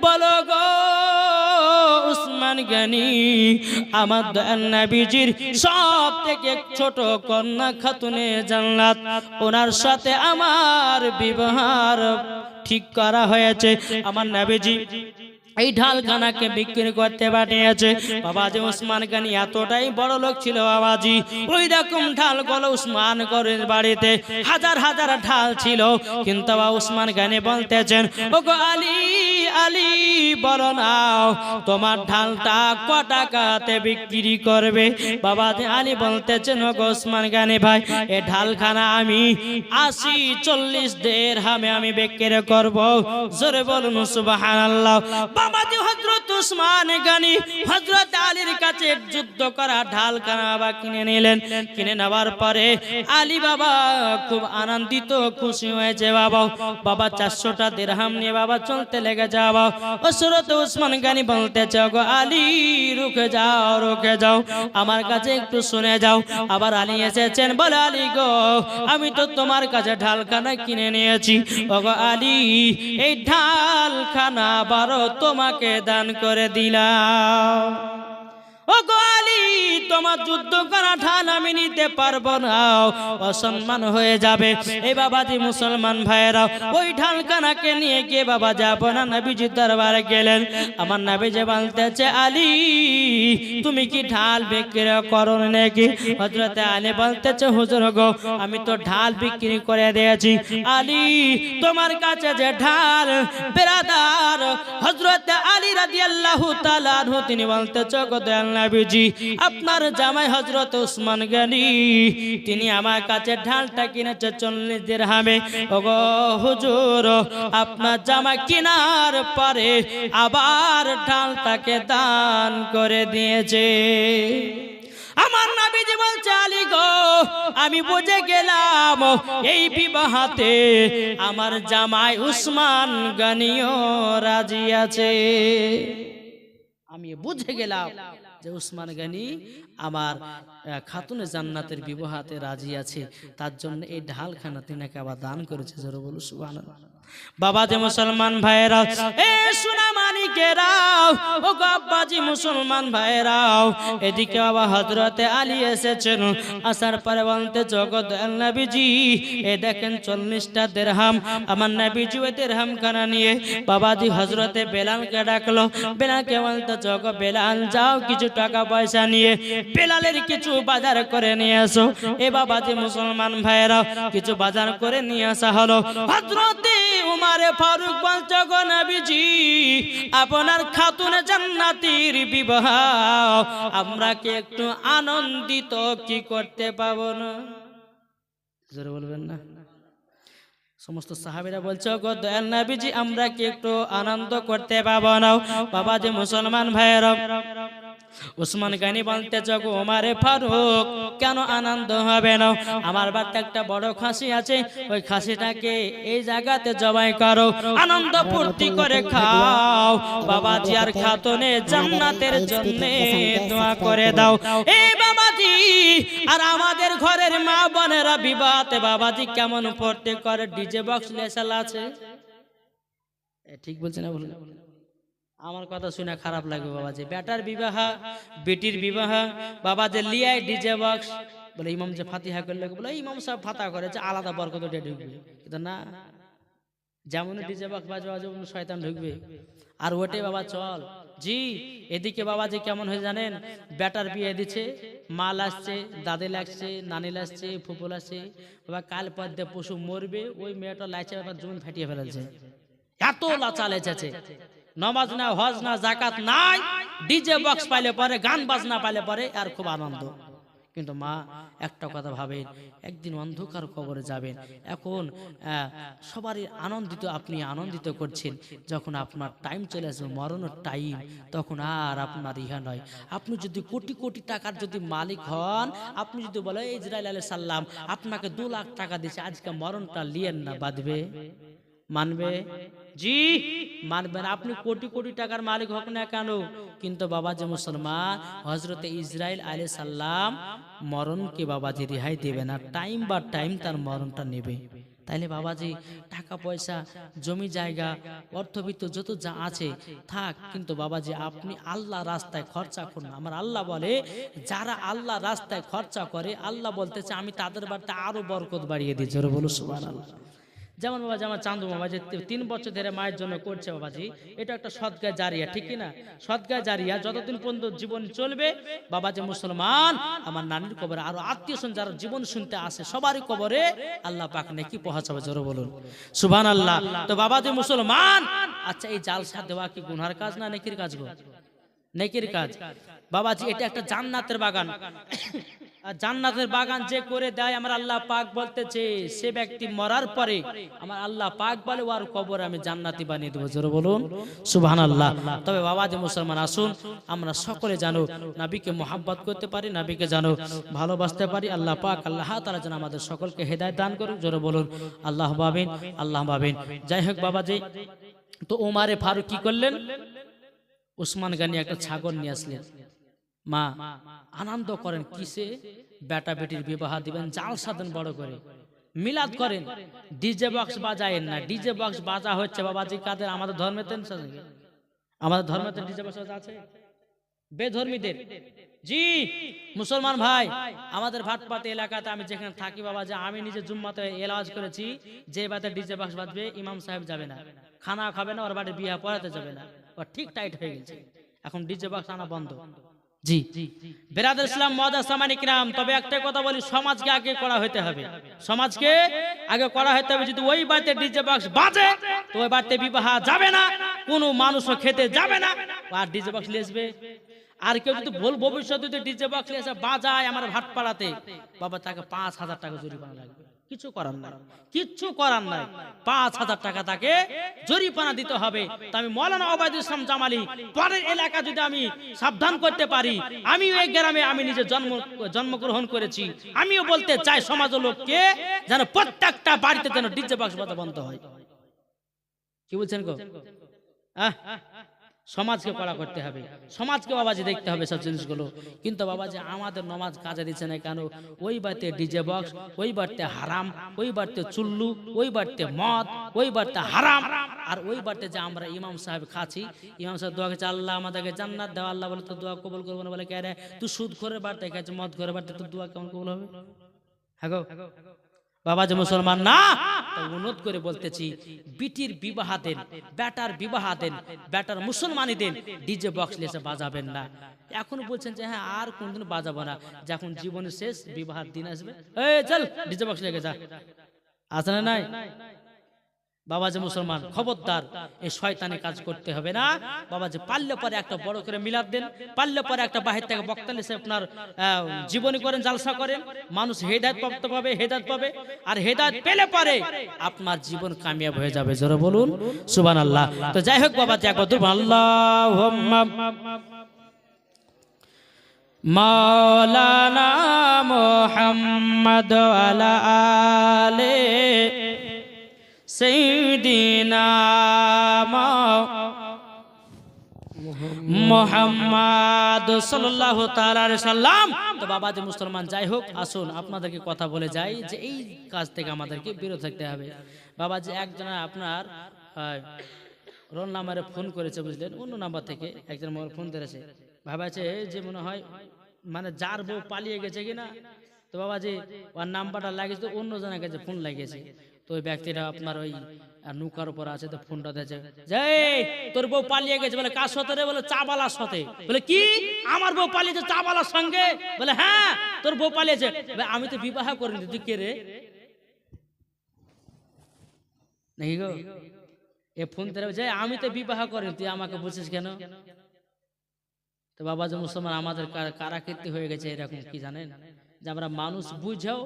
বলো গো উসমান গনি, আমার দয়াল নবীজির সব থেকে ছোট কন্যা খাতুনে জান্নাত, ওনার সাথে আমার বিবাহ ঠিক করা হয়েছে। আমার নবীজি এই ঢালখানাকে বিক্রি করতে পাঠিয়েছে। বাবাজি উসমান গনি এতটাই বড় লোক ছিল বাবাজি, ওই রকম ঢাল গুলো উসমান গনির বাড়িতে হাজার হাজার ঢাল ছিল। কিন্তু বাবা উসমান গনি বলতেছেন ওগো আলী আলী, বলো নাও তোমার ঢালটা ক টাকাতে বিক্রি করবে? বাবাজি আলী বলতেছেন ওগো উসমান গনি ভাই, এই ঢালখানা আমি 80-40 দিরহামে আমি বিক্রি করব। জোরে বলুন সুবহানাল্লাহ। বাবাজি হযরত উসমান গনি হযরত আলীর কাছে যুদ্ধ করা ঢালখানা বাবা কিনে নিলেন। কিনে নেওয়ার পরে আলী বাবা খুব আনন্দিত, খুশি হয়েছে। বাবা 400টা দিরহাম নিয়ে বাবা চলতে লেগে যাও। হযরত উসমান গনি বলতেছে গো আলী, রুকে যাও, আমার কাছে একটু শুনে যাও। আবার আলী এসেছেন, বলে আলী গো, আমি তো তোমার কাছে ঢালখানা কিনে নিয়েছি। ওগো আলী, এই ঢালখানা 12 তোমাকে দান করে দিলাম। ও গো আলী, তোমার যুদ্ধ করা ঢাল আমি নিতে পারবো না, অসম্মান হয়ে যাবে। এই বাবাজি মুসলমান ভাইয়েরা ওই ঢালখানাকে নিয়ে গিয়ে বাবা যাব না নবীজির দরবারে গেলেন। আমার নবীজি বলতেছে, আলী তুমি কি ঢাল বিক্রি করো নাকি? হযরতে আলী বলতেছে, হুজুর গো আমি তো ঢাল বিক্রি করে দিয়েছি। আলী তোমার কাছে যে ঢাল বেরাদার হযরতে আলী রাদিয়াল্লাহু তাআলা আনহু তিনি বলতেছে, গো দয়াল নবীজি আপনার জামাই হযরত ওসমান গনি তিনি আমার কাছে ঢালটা কিনেছে 40 দিরহামে। ওগো হুজুর আপনার জামাই কেনার পরে আবার ঢালটাকে দান করে দিয়েছে। আমার নবীজি বলছে, আলী গো আমি বুঝে গেলাম এই বিবাহতে আমার জামাই উসমান গনিও রাজি আছে। আমি বুঝে গেলাম যে উসমান গনি আমার খাতুনে জান্নাতের বিবাহতে রাজি আছে, তার জন্য এই ঢালখানা তিনাকে আবার দান করেছে। জোরে বলো সুবহানাল্লাহ। বাবা যে মুসলমান ভাইরা, এ সোনা মানিকেরাও, ও আব্বাজি মুসলমান ভাইরাও, এদিকে বাবা হযরতে আলী এসেছেন। আসার পরে বলতে, জগৎ নবীজি এ দেখেন 40টা দিরহাম। আমার নবীজি ওই দিরহাম খানা নিয়ে বাবাজি হযরতে বেলালকে ডাকলো। বেলালকে বলতে, জগৎ বেলাল যাও কিছু টাকা পয়সা নিয়ে বেলালের কিছু বাজার করে নিয়ে আসো। এ বাবাজি মুসলমান ভাইরা কিছু বাজার করে নিয়ে আসা হলো। হযরতে উমারে ফারুক বলছে, গো নবীজি আপনার খাতুনে জান্নাতীর বিবাহ আমরা কি একটু আনন্দিত কি করতে পাবো না? জোরে বলবেন না? সমস্ত সাহাবীরা বলছে, গো দয়াল নবীজি আমরা কি একটু আনন্দ করতে পাবো না? বাবা যে মুসলমান ভাইরা উসমান গনি বলতে, গো ওমারে ফারুক কেন আনন্দ হবে না? আমার বাড়িতে একটা বড় খাসি আছে, ওই খাসিটাকে এই জায়গাতে জবাই করো, আনন্দ ফুর্তি করে খাও। বাবাজি আর খাতুনে জান্নাতের জন্য দোয়া করে দাও। এই বাবাজি আর আমাদের ঘরের মা বোনেরা বিবাহতে বাবাজি কেমন ফুর্তি করে, ডিজে বক্স লেসাল আছে। ঠিক বলছে না? বলুন আমার কথা শুনে খারাপ লাগবে বাবাজি। বেটার বিবাহ বেটির বিবাহ বাবাজি লিয়ায় ডিজে বক্স, বলে ইমাম যে ফাতিহা করলে বলে ইমাম সাহেব ফাতিহা করেছে আলাদা বরকত দিয়ে ঢুকবে, কিন্তু না, যেমন ডিজে বক্স বাজে বাজে শয়তান ঢুকবে। আর ওটে বাবা চল জি। এদিকে বাবাজি কেমন হয়ে জানেন, বেটার বিয়ে দিচ্ছে, মাল আসছে, দাদি লাগছে, নানি লাগছে, ফুপুল আসছে। বাবা কাল পদ্মে পশু মরবে, ওই মেয়েটা লাইছে ব্যাপার জমিন ফাটিয়ে ফেলেছে, এত লাচাল এসেছে। নামাজ না, হজ না, জাকাত নাই, ডিজে বক্স পাইলে পরে, গান বাজনা পাইলে পরে আর খুব আনন্দ। কিন্তু মা একটা কথা ভাবেন, একদিন অন্ধকার কবরে যাবেন। এখন সবারই আনন্দিত, আপনি আনন্দিত করছেন, যখন আপনার টাইম চলে আসবে মরণের টাইম, তখন আর আপনার ইহা নয়। আপনি যদি কোটি কোটি টাকার যদি মালিক হন, আপনি যদি বলে ইসরাইল আলাইহিস সালাম আপনাকে 2 লাখ টাকা দিয়েছে, আজকে মরণটা লিয়েন না, বাঁধবে? মানবে? জি মানবেন। আপনি কোটি কোটি টাকার মালিক হোক না কেন, কিন্তু বাবাজি মুসলমান হযরতে ইসরাইল আলাইহিস সালাম মরণকে বাবাজি রেহাই দেবে না, টাইম বা টাইম তার মরণটা নেবে। তাইলে বাবাজি টাকা পয়সা জমি জায়গা অর্থবিত্ত যত যা আছে থাক, কিন্তু বাবাজি আপনি আল্লাহ রাস্তায় খরচা করুন। আমার আল্লাহ বলে যারা আল্লাহ রাস্তায় খরচা করে, আল্লাহ বলতেছে আমি তাদের বাড়িতে আরো বরকত বাড়িয়ে দিই। জোরে বলো সুবহানাল্লাহ। যেমন বাবাজি আমার চান্দু মামা যে 3 বছর ধরে মায়ের জন্য করছে বাবাজি, এটা একটা সদকা জারিয়া, ঠিক কি না? সদকা জারিয়া যতদিন পর্যন্ত জীবন চলবে বাবাজি মুসলমান, আমার নানির কবরে আরো আত্মীয়স্বজন যারা জীবন শুনতে আসে সবারই কবরে আল্লাহ পাক নেকি পৌঁছাবে। জোরে বলুন সুবহানাল্লাহ। তো বাবাজি মুসলমান, আচ্ছা এই জালসা দেওয়া কি গুনার কাজ না নেকির কাজ? গো নেকির কাজ বাবাজি, এটা একটা জান্নাতের বাগান। জান্নাতের বাগান যে করে দেয় আমার আল্লাহ পাক বলতেছে, সে ব্যক্তি মরার পরে আমার আল্লাহ পাক বলে ওর কবর আমি জান্নাতি বানিয়ে দেবো। জোরে বলুন সুবহানাল্লাহ। তবে বাবাজি মুসলমান আসুন আমরা সকলে জানো নবীকে মোহাব্বত করতে পারি, নবীকে জানো ভালোবাসতে পারি। আল্লাহ পাক আল্লাহ তাআলা যেন আমাদের সকলকে হেদায়েত দান করুন। জোরে বলুন আল্লাহ আমিন, আল্লাহ আমিন। যাই হোক বাবাজি, তো ওমারে ফারুক কি করলেন, উসমান গনি একটা ছাগল নিয়ে আসলেন। মা আনন্দ করেন কিসে, বেটা বেটির বিবাহ দিবেন, জালসা দেন বড় করে, মিলাদ করেন, ডিজে বক্স বাজায়েন না। ডিজে বক্স বাজা হচ্ছে বাবাজি কাদের? আমাদের ধর্মেতে, আমাদের ধর্মেতে ডিজে বক্স আছে। বেধর্মীদের। জি মুসলমান ভাই, আমাদের ভাটপাতি এলাকাতে আমি যেখানে থাকি বাবা, যে আমি নিজে জুম্মাতে এলাওয়াজ করেছি, যে বাতে ডিজে বক্স বাজবে ইমাম সাহেব যাবে না, খানা খাবে না, ওর বাড়ি বিয়ে পড়াতে যাবে না, ও ঠিক টাইট হয়ে গেছে, এখন ডিজে বক্স আনা বন্ধ। জি বেরাদর ইসলাম মুআজ্জাজ সামানিক রাম, তবে একটা কথা বলি, সমাজকে আগে করা হতে হবে, সমাজকে আগে করা হতে হবে। যদি ওই বাড়িতে ডিজে বক্স বাজে তো ওই বাড়িতে বিবাহ যাবে না, কোনো মানুষও খেতে যাবে না, আর ডিজে বক্স লেসবে। আর কেউ যদি ভুল ভবিষ্যতে যদি ডিজে বক্স এসে বাজায় আমার ভাটপাড়াতে, বাবা তাকে 5,000 টাকা জরিমানা লাগবে, কিছু করার নাই, কিচ্ছু করার নাই, 5,000 টাকা তাকে জরিমানা দিতে হবে। তো আমি মাওলানা ওবায়দুল ইসলাম জামালি পরের এলাকা যদি আমি সাবধান করতে পারি, আমি ওই গ্রামে আমি নিজে জন্মগ্রহণ করেছি, আমিও বলতে চাই সমাজের লোককে যেন প্রত্যেকটা বাড়িতে যেন ডিজে বক্স বাজা বন্ধ হয়। কি বলছেন গো? সমাজকে কড়া করতে হবে, সমাজকে বাবাজি দেখতে হবে সব জিনিসগুলো। কিন্তু বাবাজি আমাদের নমাজ কাজে দিচ্ছে না কেন? ওই বাড়িতে ডিজে বক্স, ওই বাড়িতে হারাম, ওই বাড়িতে চুল্লু, ওই বাড়িতে মদ, ওই বাড়িতে হারাম, আর ওই বাড়িতে যে আমরা ইমাম সাহেব খাচ্ছি, ইমাম সাহেব দোয়া করছে আল্লাহ আমাদেরকে জান্নাত দাও, আল্লাহ বলে তো দোয়া কবুল করবো না, বলে কে রে তুই সুদ করে বাড়িতে খাচ্ছিস, মদ করে বাড়িতে, তোর দোয়া কেমন কবুল হবে? হ্যাঁ গো বাবা যে মুসলমান না, অনুরোধ করে বলতেছি, বিটির বিবাহ দেন, বেটার বিবাহ দেন, বেটার মুসলমানি দেন, ডিজে বক্স লেসে বাজাবেন না। এখন বলছেন যে হ্যাঁ আর কোনদিন বাজাবো না, যখন জীবনের শেষ বিবাহের দিন আসবে, এই চল ডিজে বক্স লেগে যা, আছে না নাই? বাবা যে মুসলমান খবরদার এই শয়তানি কাজ করতে হবে না। বাবা যে পারলে পরে একটা বড় করে মিলাদ দেন, পারলে পরে একটা বাহির থেকে বক্তা এসে আপনার জীবনী করেন, জালসা করেন, মানুষ হেদায়েত প্রাপ্ত পাবে, হেদায়েত পাবে, আর হেদায়েত পেলে পরে আপনার জীবন কামিয়াব হয়ে যাবে। জোরে বলুন সুবহানাল্লাহ। তো যাই হোক বাবা, যে একবার দুরূদ আল্লাহুম্মা মাওলানা মুহাম্মদ ওয়ালা আলে সাইয়্যিদিনা মুহাম্মদ সাল্লাল্লাহু তাআলা আলাইহি সাল্লাম। তো বাবা যে মুসলমান, যাই হোক আসুন আপনাদেরকে কথা বলে যাই যে এই কাজ থেকে আমাদেরকে বিরত থাকতে হবে। বাবা যে একজন আপনার রোল নাম্বারে ফোন করেছে, বুঝলেন, অন্য নাম্বার থেকে একজন মোবাইল ফোন ধরেছে, ভাবাছে যে মনে হয় মানে যার বউ পালিয়ে গেছে কিনা। তো বাবা যে ওর নাম্বারটা লাগিয়েছে, অন্য জনের কাছে ফোন লাগিয়েছে। তো ওই ব্যক্তিরা আপনার ওই নৌকার উপর আছে, তো ফোনটা দিয়েছে, যে তোর বউ পালিয়ে গেছে। বলে কার সাথে রে? বলে চাবালার সাথে। বলে কি আমার বউ পালিয়েছে চাবালার সঙ্গে? বলে হ্যাঁ তোর বউ পালিয়েছে। আমি তো বিবাহ করিনি, তুই কে রে? নাকি গো এ ফোন ধরে যে আমি তো বিবাহ করিনি, তুই আমাকে বলছিস কেন? তো বাবা যে মুসলমান, আমাদের কারাকীর্তি হয়ে গেছে এরকম, কি জানেন, যে আমরা মানুষ বুঝাও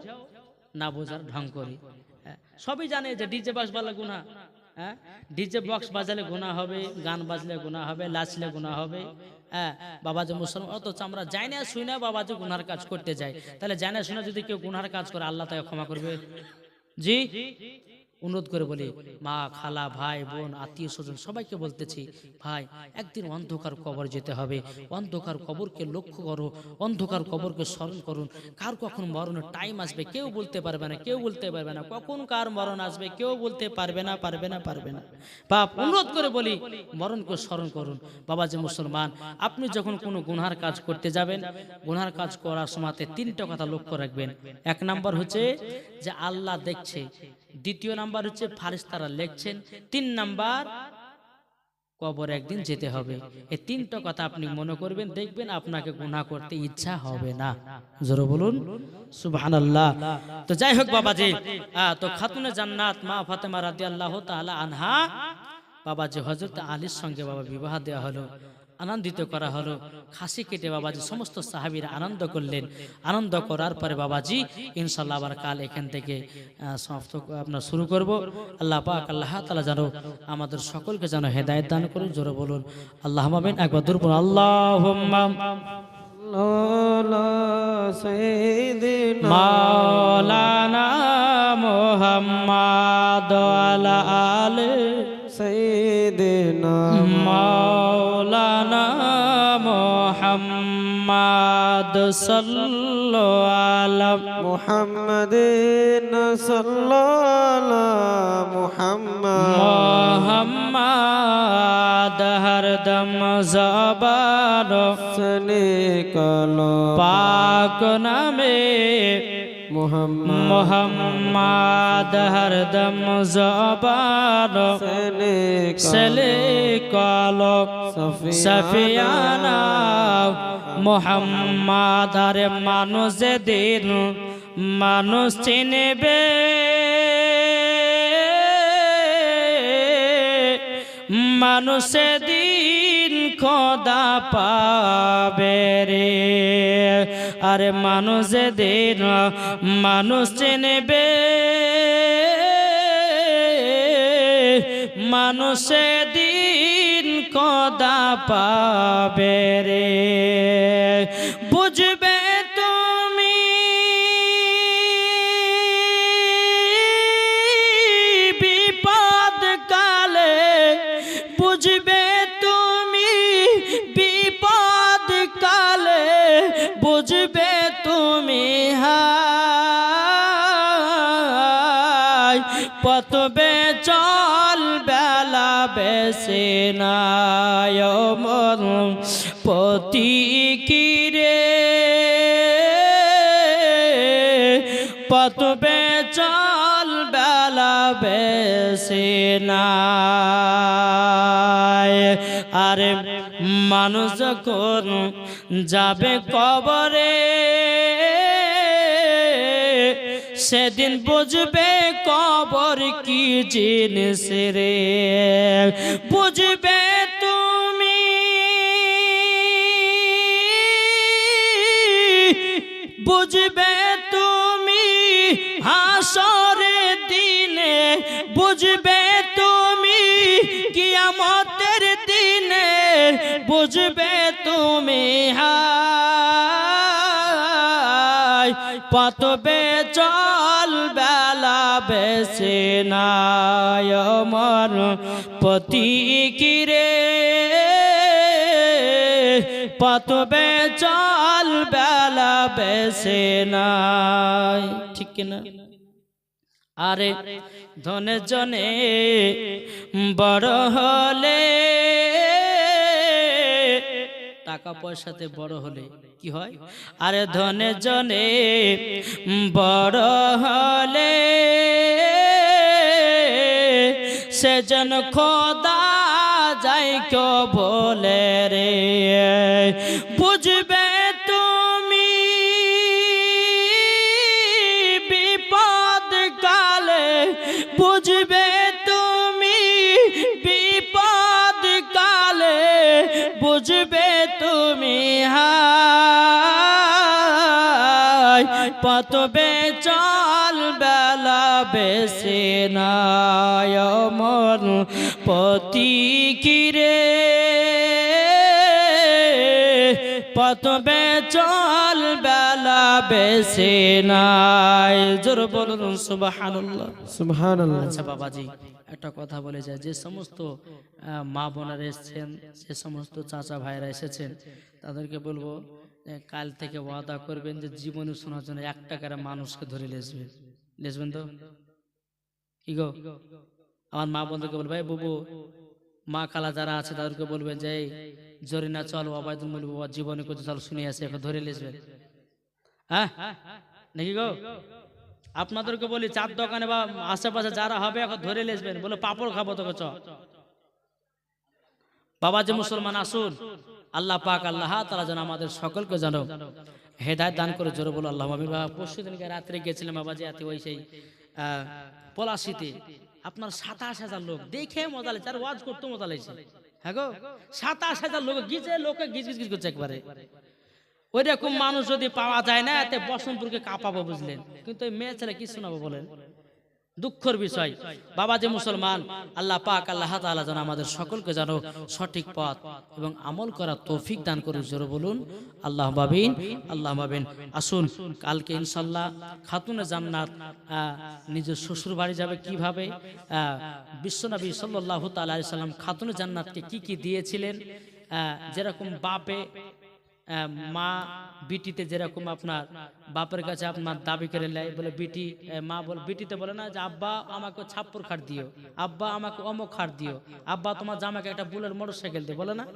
না বোঝার ঢং করি। সবই জানে যে ডিজে বক্স বাজলে গুনাহ, হ্যাঁ ডিজে বক্স বাজালে গুনাহ হবে, গান বাজলে গুনাহ হবে, নাচলে গুনাহ হবে। হ্যাঁ বাবা যে মুসলমান, অথচ আমরা যাই না শুই না বাবা যে গুনার কাজ করতে যাই। তাহলে জানা শুনে যদি কেউ গুনার কাজ করে, আল্লাহ তাকে ক্ষমা করবে? জি অনুরোধ করে বলি, মা খালা ভাই বোন আত্মীয় স্বজন সবাইকে বলতেছি, ভাই একদিন অন্ধকার কবর যেতে হবে, অন্ধকার কবরকে লক্ষ্য করো, অন্ধকার কবরকে স্মরণ করুন। কার কখন মরণের টাইম আসবে কেউ বলতে পারবে না, কেউ বলতে পারবে না, কখন কার মরণ আসবে কেউ বলতে পারবে না, পারবে না, পারবে না। বাপ অনুরোধ করে বলি, মরণকে স্মরণ করুন। বাবা যে মুসলমান, আপনি যখন কোনো গুনহার কাজ করতে যাবেন, গুনহার কাজ করার সময়তে 3টা কথা লক্ষ্য রাখবেন। 1 নাম্বার হচ্ছে যে আল্লাহ দেখছে, 2য় নাম্বার হচ্ছে ফারিস্তারা লিখছেন, 3 নাম্বার কবর একদিন যেতে হবে। এই 3টা কথা আপনি মনে করবেন, দেখবেন আপনাকে গুনাহ করতে ইচ্ছা হবে না। জোরে বলুন সুবহানাল্লাহ। তো যাই হোক বাবাজি, তো খাতুনে জান্নাত মা ফাতেমা রাদিয়াল্লাহু তাআলা আনহা বাবাজি হযরত আলীর সঙ্গে বাবা বিবাহ দেওয়া হলো, আনন্দিত করা হলো, খাসি কেটে বাবাজি সমস্ত সাহাবীরা আনন্দ করলেন। আনন্দ করার পরে বাবাজি ইনশাআল্লাহ আবার কাল এখান থেকে সমাপ্ত আপনার শুরু করব। আল্লাহ পাক আল্লাহ তাআলা যেন আমাদের সকলকে যেন হেদায়েত দান করুন। জোরে বলুন আল্লাহুম্মা আমিন। একবার দূর বলুন আল্লাহুম্মা মাওলানা মুহাম্মদ ওয়ালা আলে সাইয়্যিদিনা মাওলানা মুহাম্মদ সাল্লাল্লাহু আলা মুহাম্মাদিন সাল্লাল্লাহু মুহাম্মদ মুহাম্মদ হর দম জবান সনে কালো পাক নামে মোহাম্মদ মোহাম্মদ হরদম জবান সনে সলে কালো সফিয়ানা মোহাম্মদ। আরে মানুষ দিন মানুষ চিনবে, মানুষ দিন খোদা পাবে রে। আরে মানুষ দিন মানুষ চিনবে, মানুষ দিন খোদা পাবে রে। বুঝবে তুমি বিপদ কালে, বুঝবে তুমি বিপদ কালে, বুঝবে তুমি হায় পতবে চল বেলা বেশি নাই মন পতি কিরে, পতবে চল বেলা বেশি নাই। আরে মানুষ যখন যাবে কবরে, সেদিন বুঝবে কবর কি জিনিস রে। বুঝবে তুমি বুঝবে তুমি হাসরের দিনে, বুঝবে তুমি কিয়ামতের দিনে, বুঝবে তুমি হায় পতবে চল বেলা বেশি নাই মন পতি কিরে, পতবে চল বেলা বেশি নাই। ঠিক কিনা? আরে ধনে জনে বড় হলে, টাকা পয়সাতে বড় হলে কি হয়? আরে ধনে জনে বড় হলে সেজন খোদা যাই কেউ বলে রে। বুঝবে তুমি বিপদ কালে, বুঝবে তুমি বিপদ কালে, বুঝবে তুমি হায় পতবে চল বেলা বেশি নাই মন পতি কিরে, পতবে চল বেলা বেশি নাই। জোর বলুন সুবহানাল্লাহ সুবহানাল্লাহ। আচ্ছা বাবাজি একটা কথা বলে যায়, যে সমস্ত মা বোনেরা এসেছেন, যে সমস্ত চাচা ভাইরা এসেছেন, তাদেরকে বলবো কাল থেকে ওয়াদা করবেন যে জীবনে শোনার জন্য 1 টাকার মানুষকে ধরে লেসবেন তো কি গো? আমার মা বোনদেরকে বলবো, ভাই বুবু মা খালা যারা আছে তাদেরকে বলবেন যে জরিনা চল ওবায়দুল বলবো জীবনে কত চল শুনে আসে এখন ধরে লেসবেন, হ্যাঁ নাকি গো? আপনাদেরকে বলি চার দোকানে বা আশেপাশে যারা হবে এখন ধরে লেসবেন, বলে পাপড় খাবো তোকে চ। বাবা যে মুসলমান আসুন, আল্লাহ পাক আল্লাহ তাআলা যেন আমাদের সকলকে যেন হেদায়েত দান করে। জোরে বলো আল্লাহুম্মা আমিন। পরশু দিনকে রাত্রে গেছিলাম বাবাজি এত ওই সেই পলাশিতে, আপনার 27,000 লোক দেখে মজা লাগছে, আর ওয়াজ করতে মজা লাগছে। হ্যাঁ গো 27,000 লোক গিজে লোকে গিজ গিজ করছে একবারে। ওই রকম মানুষ যদি পাওয়া যায় না এতে বসন্তপুরকে কাঁপাবো বুঝলেন, কিন্তু ওই মেয়ে ছেলে কি শোনাবো বলেন? দুঃখের বিষয়। বাবা যে মুসলমান, আল্লাহ পাক আল্লাহ তাআলা যেন আমাদের সকলকে যেন সঠিক পথ এবং আমল করার তৌফিক দান করে। জোরে বলুন আল্লাহুম্মা আমিন, আল্লাহুম্মা আমিন। আসুন কালকে ইনশাআল্লাহ খাতুনে জান্নাত নিজের শ্বশুর বাড়ি যাবে কিভাবে, বিশ্বনবী সাল্লাল্লাহু তাআলা আলাইহি সাল্লাম খাতুনে জান্নাতকে কি কি দিয়েছিলেন, যেরকম বাপে মা বিটিতে যেরকম আপনার বাপের কাছে আপনার দাবি করে নেয়, বলে বিটি মা বলে বিটিতে বলে না যে আব্বা আমাকে ছাপ্পর খাট দিও, আব্বা আমাকে অমুক খাট দিও, আব্বা তোমার জামাকে একটা বুলের মোটরসাইকেল দিয়ে, বলে না?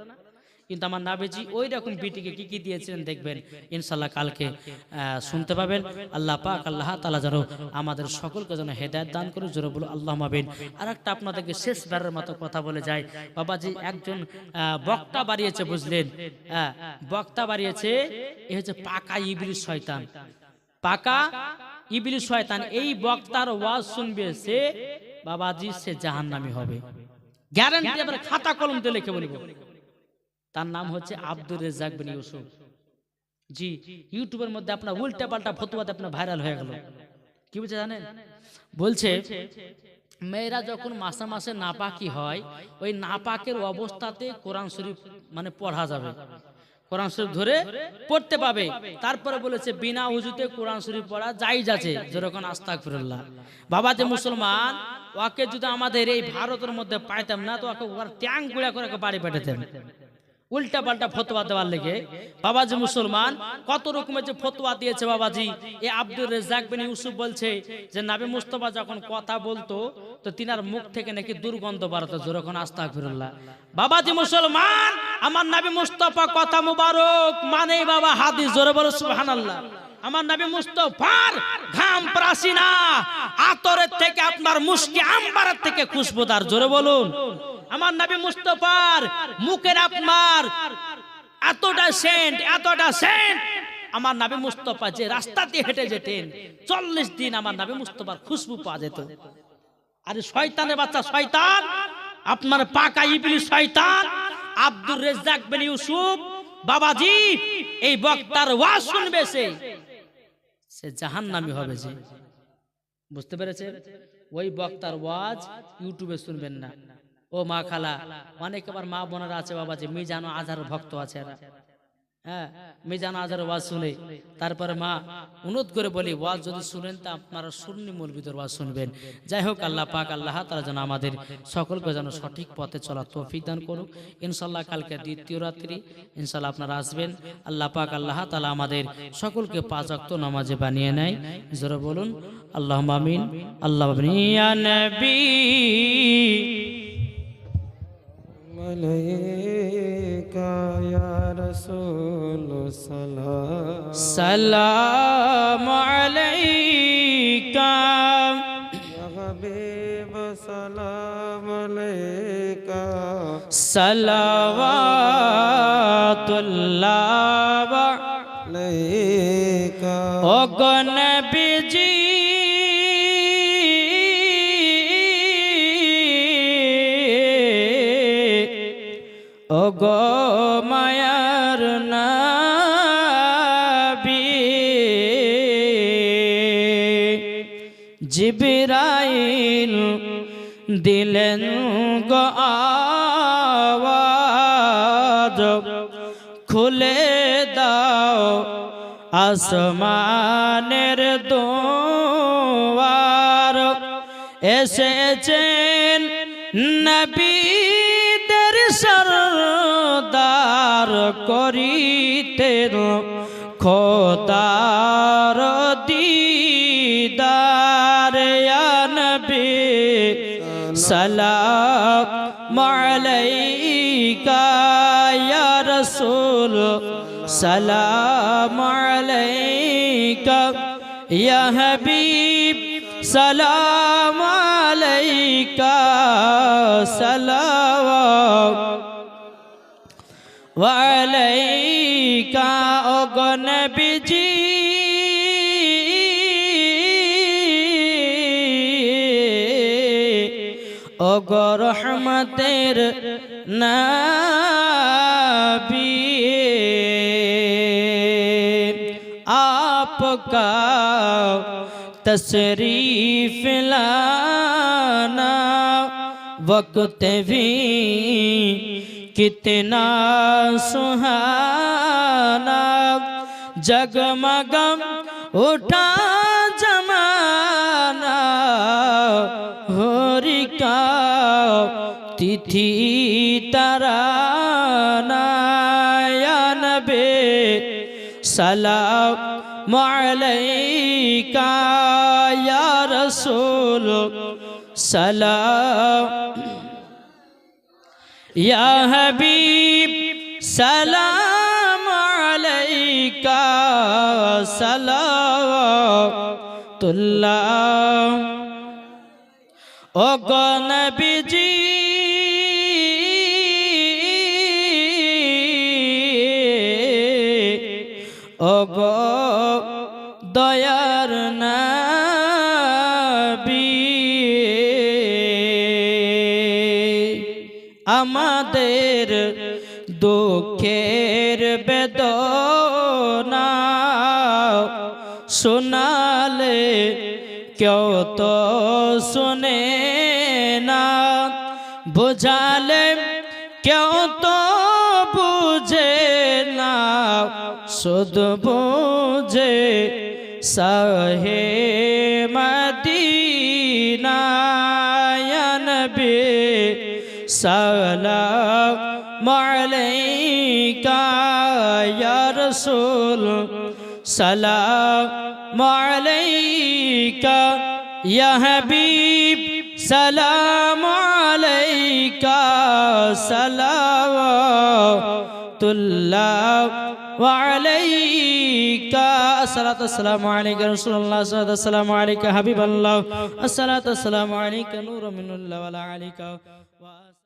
কিন্তু আমার নাবিজি ওই রকম বিটিকে কি কি দিয়েছিলেন দেখবেন ইনশাল্লাহ কালকে শুনতে পাবেন। আল্লাহ পাক আল্লাহ তাআলা যেন আমাদের সকলকে যেন হেদায়েত দান করে, জোরে বলো আল্লাহুম্মা আমিন। আর একটা আপনাদেরকে শেষবারের মতো কথা বলে যায়, বাবাজি একজন বক্তা বাড়িয়েছে, বুঝলেন? বক্তা বাড়িয়েছে, এ হচ্ছে পাকা ইবলিস শয়তান, পাকা ইবলিস শয়তান। এই বক্তার ওয়াজ শুনবে সে বাবাজি সে জাহান্নামী হবে, গ্যারান্টি, আবার খাতা কলম দিয়ে লিখে বলবো। তার নাম হচ্ছে আব্দুর রেজ্জাক বিন ইউসুফ। জি, ইউটিউবের মধ্যে আপনার উল্টা পাল্টা ফতোয়াতে আপনার ভাইরাল হয়ে গেল। কি বলছে জানেন? বলছে মেয়েরা যখন মাসে মাসে নাপাকি হয়, ওই নাপাকের অবস্থাতে কোরআন শরীফ মানে পড়া যাবে, কোরআন শরীফ ধরে পড়তে পাবে। তারপরে বলেছে বিনা উজুতে কোরআন শরীফ পড়া জায়েজ আছে, যেরকম আস্তাগফিরুল্লাহ। বাবা যে মুসলমান, ওকে যদি আমাদের এই ভারতের মধ্যে পাইতাম না তো ওকে ট্যাং গুড়া করে বাড়ি পাঠাতেন, উল্টা পাল্টা ফতোয়া দেওয়ার লেগে। বাবাজি মুসলমান কত রকমের যে ফতোয়া দিয়েছে বাবাজি। এই আব্দুর রেজ্জাক বিন ইউসুফ বলছে যে নবী মুস্তাফা যখন কথা বলতো তো তিনার মুখ থেকে নাকি দুর্গন্ধ বেরোতো, যেরকম আস্তাগফিরুল্লাহ। বাবাজি মুসলমান, আমার নবী মুস্তাফা কথা মুবারক মানে বাবা হাদিস, জোরে বলো সুবহানাল্লাহ। আমার নবী মুস্তাফার ঘাম প্রাসিনা আতরের থেকে আপনার মুস্কি আম্বারের থেকে খুশবুদার, জোরে বলুন। আমার নবী মুস্তাফার মুখের আপনার এতটা সেন্ট, এতটা সেন্ট। আমার নবী মুস্তাফা যে রাস্তা দিয়ে হেঁটে যেতেন 40 দিন আমার নবী মুস্তাফার খুশবু পাওয়া যেত। আরে শয়তানের বাচ্চা শয়তান, আপনার পাকা ইবলিস শয়তান আব্দুর রেজ্জাক বিন ইউসুফ বাবাজি এই বক্তার ওয়াজ শুনবে সে জাহান্নামী হবে। যে বুঝতে পেরেছে? ওই বক্তার ওয়াজ ইউটিউবে শুনবেন না। ও মা খালা, অনেক আবার মা বোনেরা আছে বাবাজি মিজানো আজহার ভক্ত আছে এরা, হ্যাঁ মিজানো আজহার ওয়াজ শুনে। তারপরে মা অনুরোধ করে বলি ওয়াজ যদি শুনেন তা আপনারা সুন্নি মৌলবীদের ওয়াজ শুনবেন। যাই হোক আল্লাহ পাক আল্লাহ তাআলা যেন আমাদের সকলকে যেন সঠিক পথে চলার তৌফিক দান করুক। ইনশাআল্লাহ কালকে দ্বিতীয় রাত্রি ইনশাআল্লাহ আপনারা আসবেন। আল্লাহ পাক আল্লাহ তাআলা আমাদের সকলকে 5 ওয়াক্ত নামাজে বানিয়ে নেয়, জোরে বলুন আল্লাহুম্মা আমিন। আল্লাহ ইয়া নবী আলাইকা ইয়া রাসূল সালাম, সালাম আলাইকা ইয়া হাবিব সালাম আলাইকা, সালাওয়াতুল্লাহ আলাইকা। ও গো নবীজি ও গো মায়ার নবী, জিবরাইল দিলেন গো আওয়াজ, খুলে দাও আসমানের দুয়ার, এসেছেন নবীদের সরদার করিতে খোদার দিদার। ইয়া নবী সালাম আলাইকা ইয়া রাসূল সালাম আলাইকা ইয়া হাবিব সালাম আলাইকা, সালাওয়াত আলাইকা। ও গো নবীজি ও গো রহমতের নবী, आपका तशरीफ लाना वक्त भी कितना सुहाना, जगमग उठा जमाना होरिका तिथि तराना। या नबी সালামু আলাইকা ইয়া রাসূল সালাম ইয়া হাবিব সালাম আলাইকা সালাতুল্লাহ ও গো নবীজি ও গো দয়ার নবী আমাদের দুঃখের বেদনা শোনালে কেউ তো শুনে না বুঝালে কেউ তো বুঝে না শুধু বুঝে সাহে মদিনা ইয়া নবী সালামু আলাইকা ইয়া রাসূল সালামু আলাইকা ইয়া হাবিব সালামু আলাইকা সালাওয়াতুল্লাহ ওয়া আলাইকা আসসালাতু ওয়াসসালামু আলাইকা রাসূলুল্লাহ সাল্লাল্লাহু আলাইহি হাবিবাল্লাহ আসসালাতু ওয়াসসালামু আলাইকা নূরুম মিনাল্লাহ ওয়া আলা আলিকা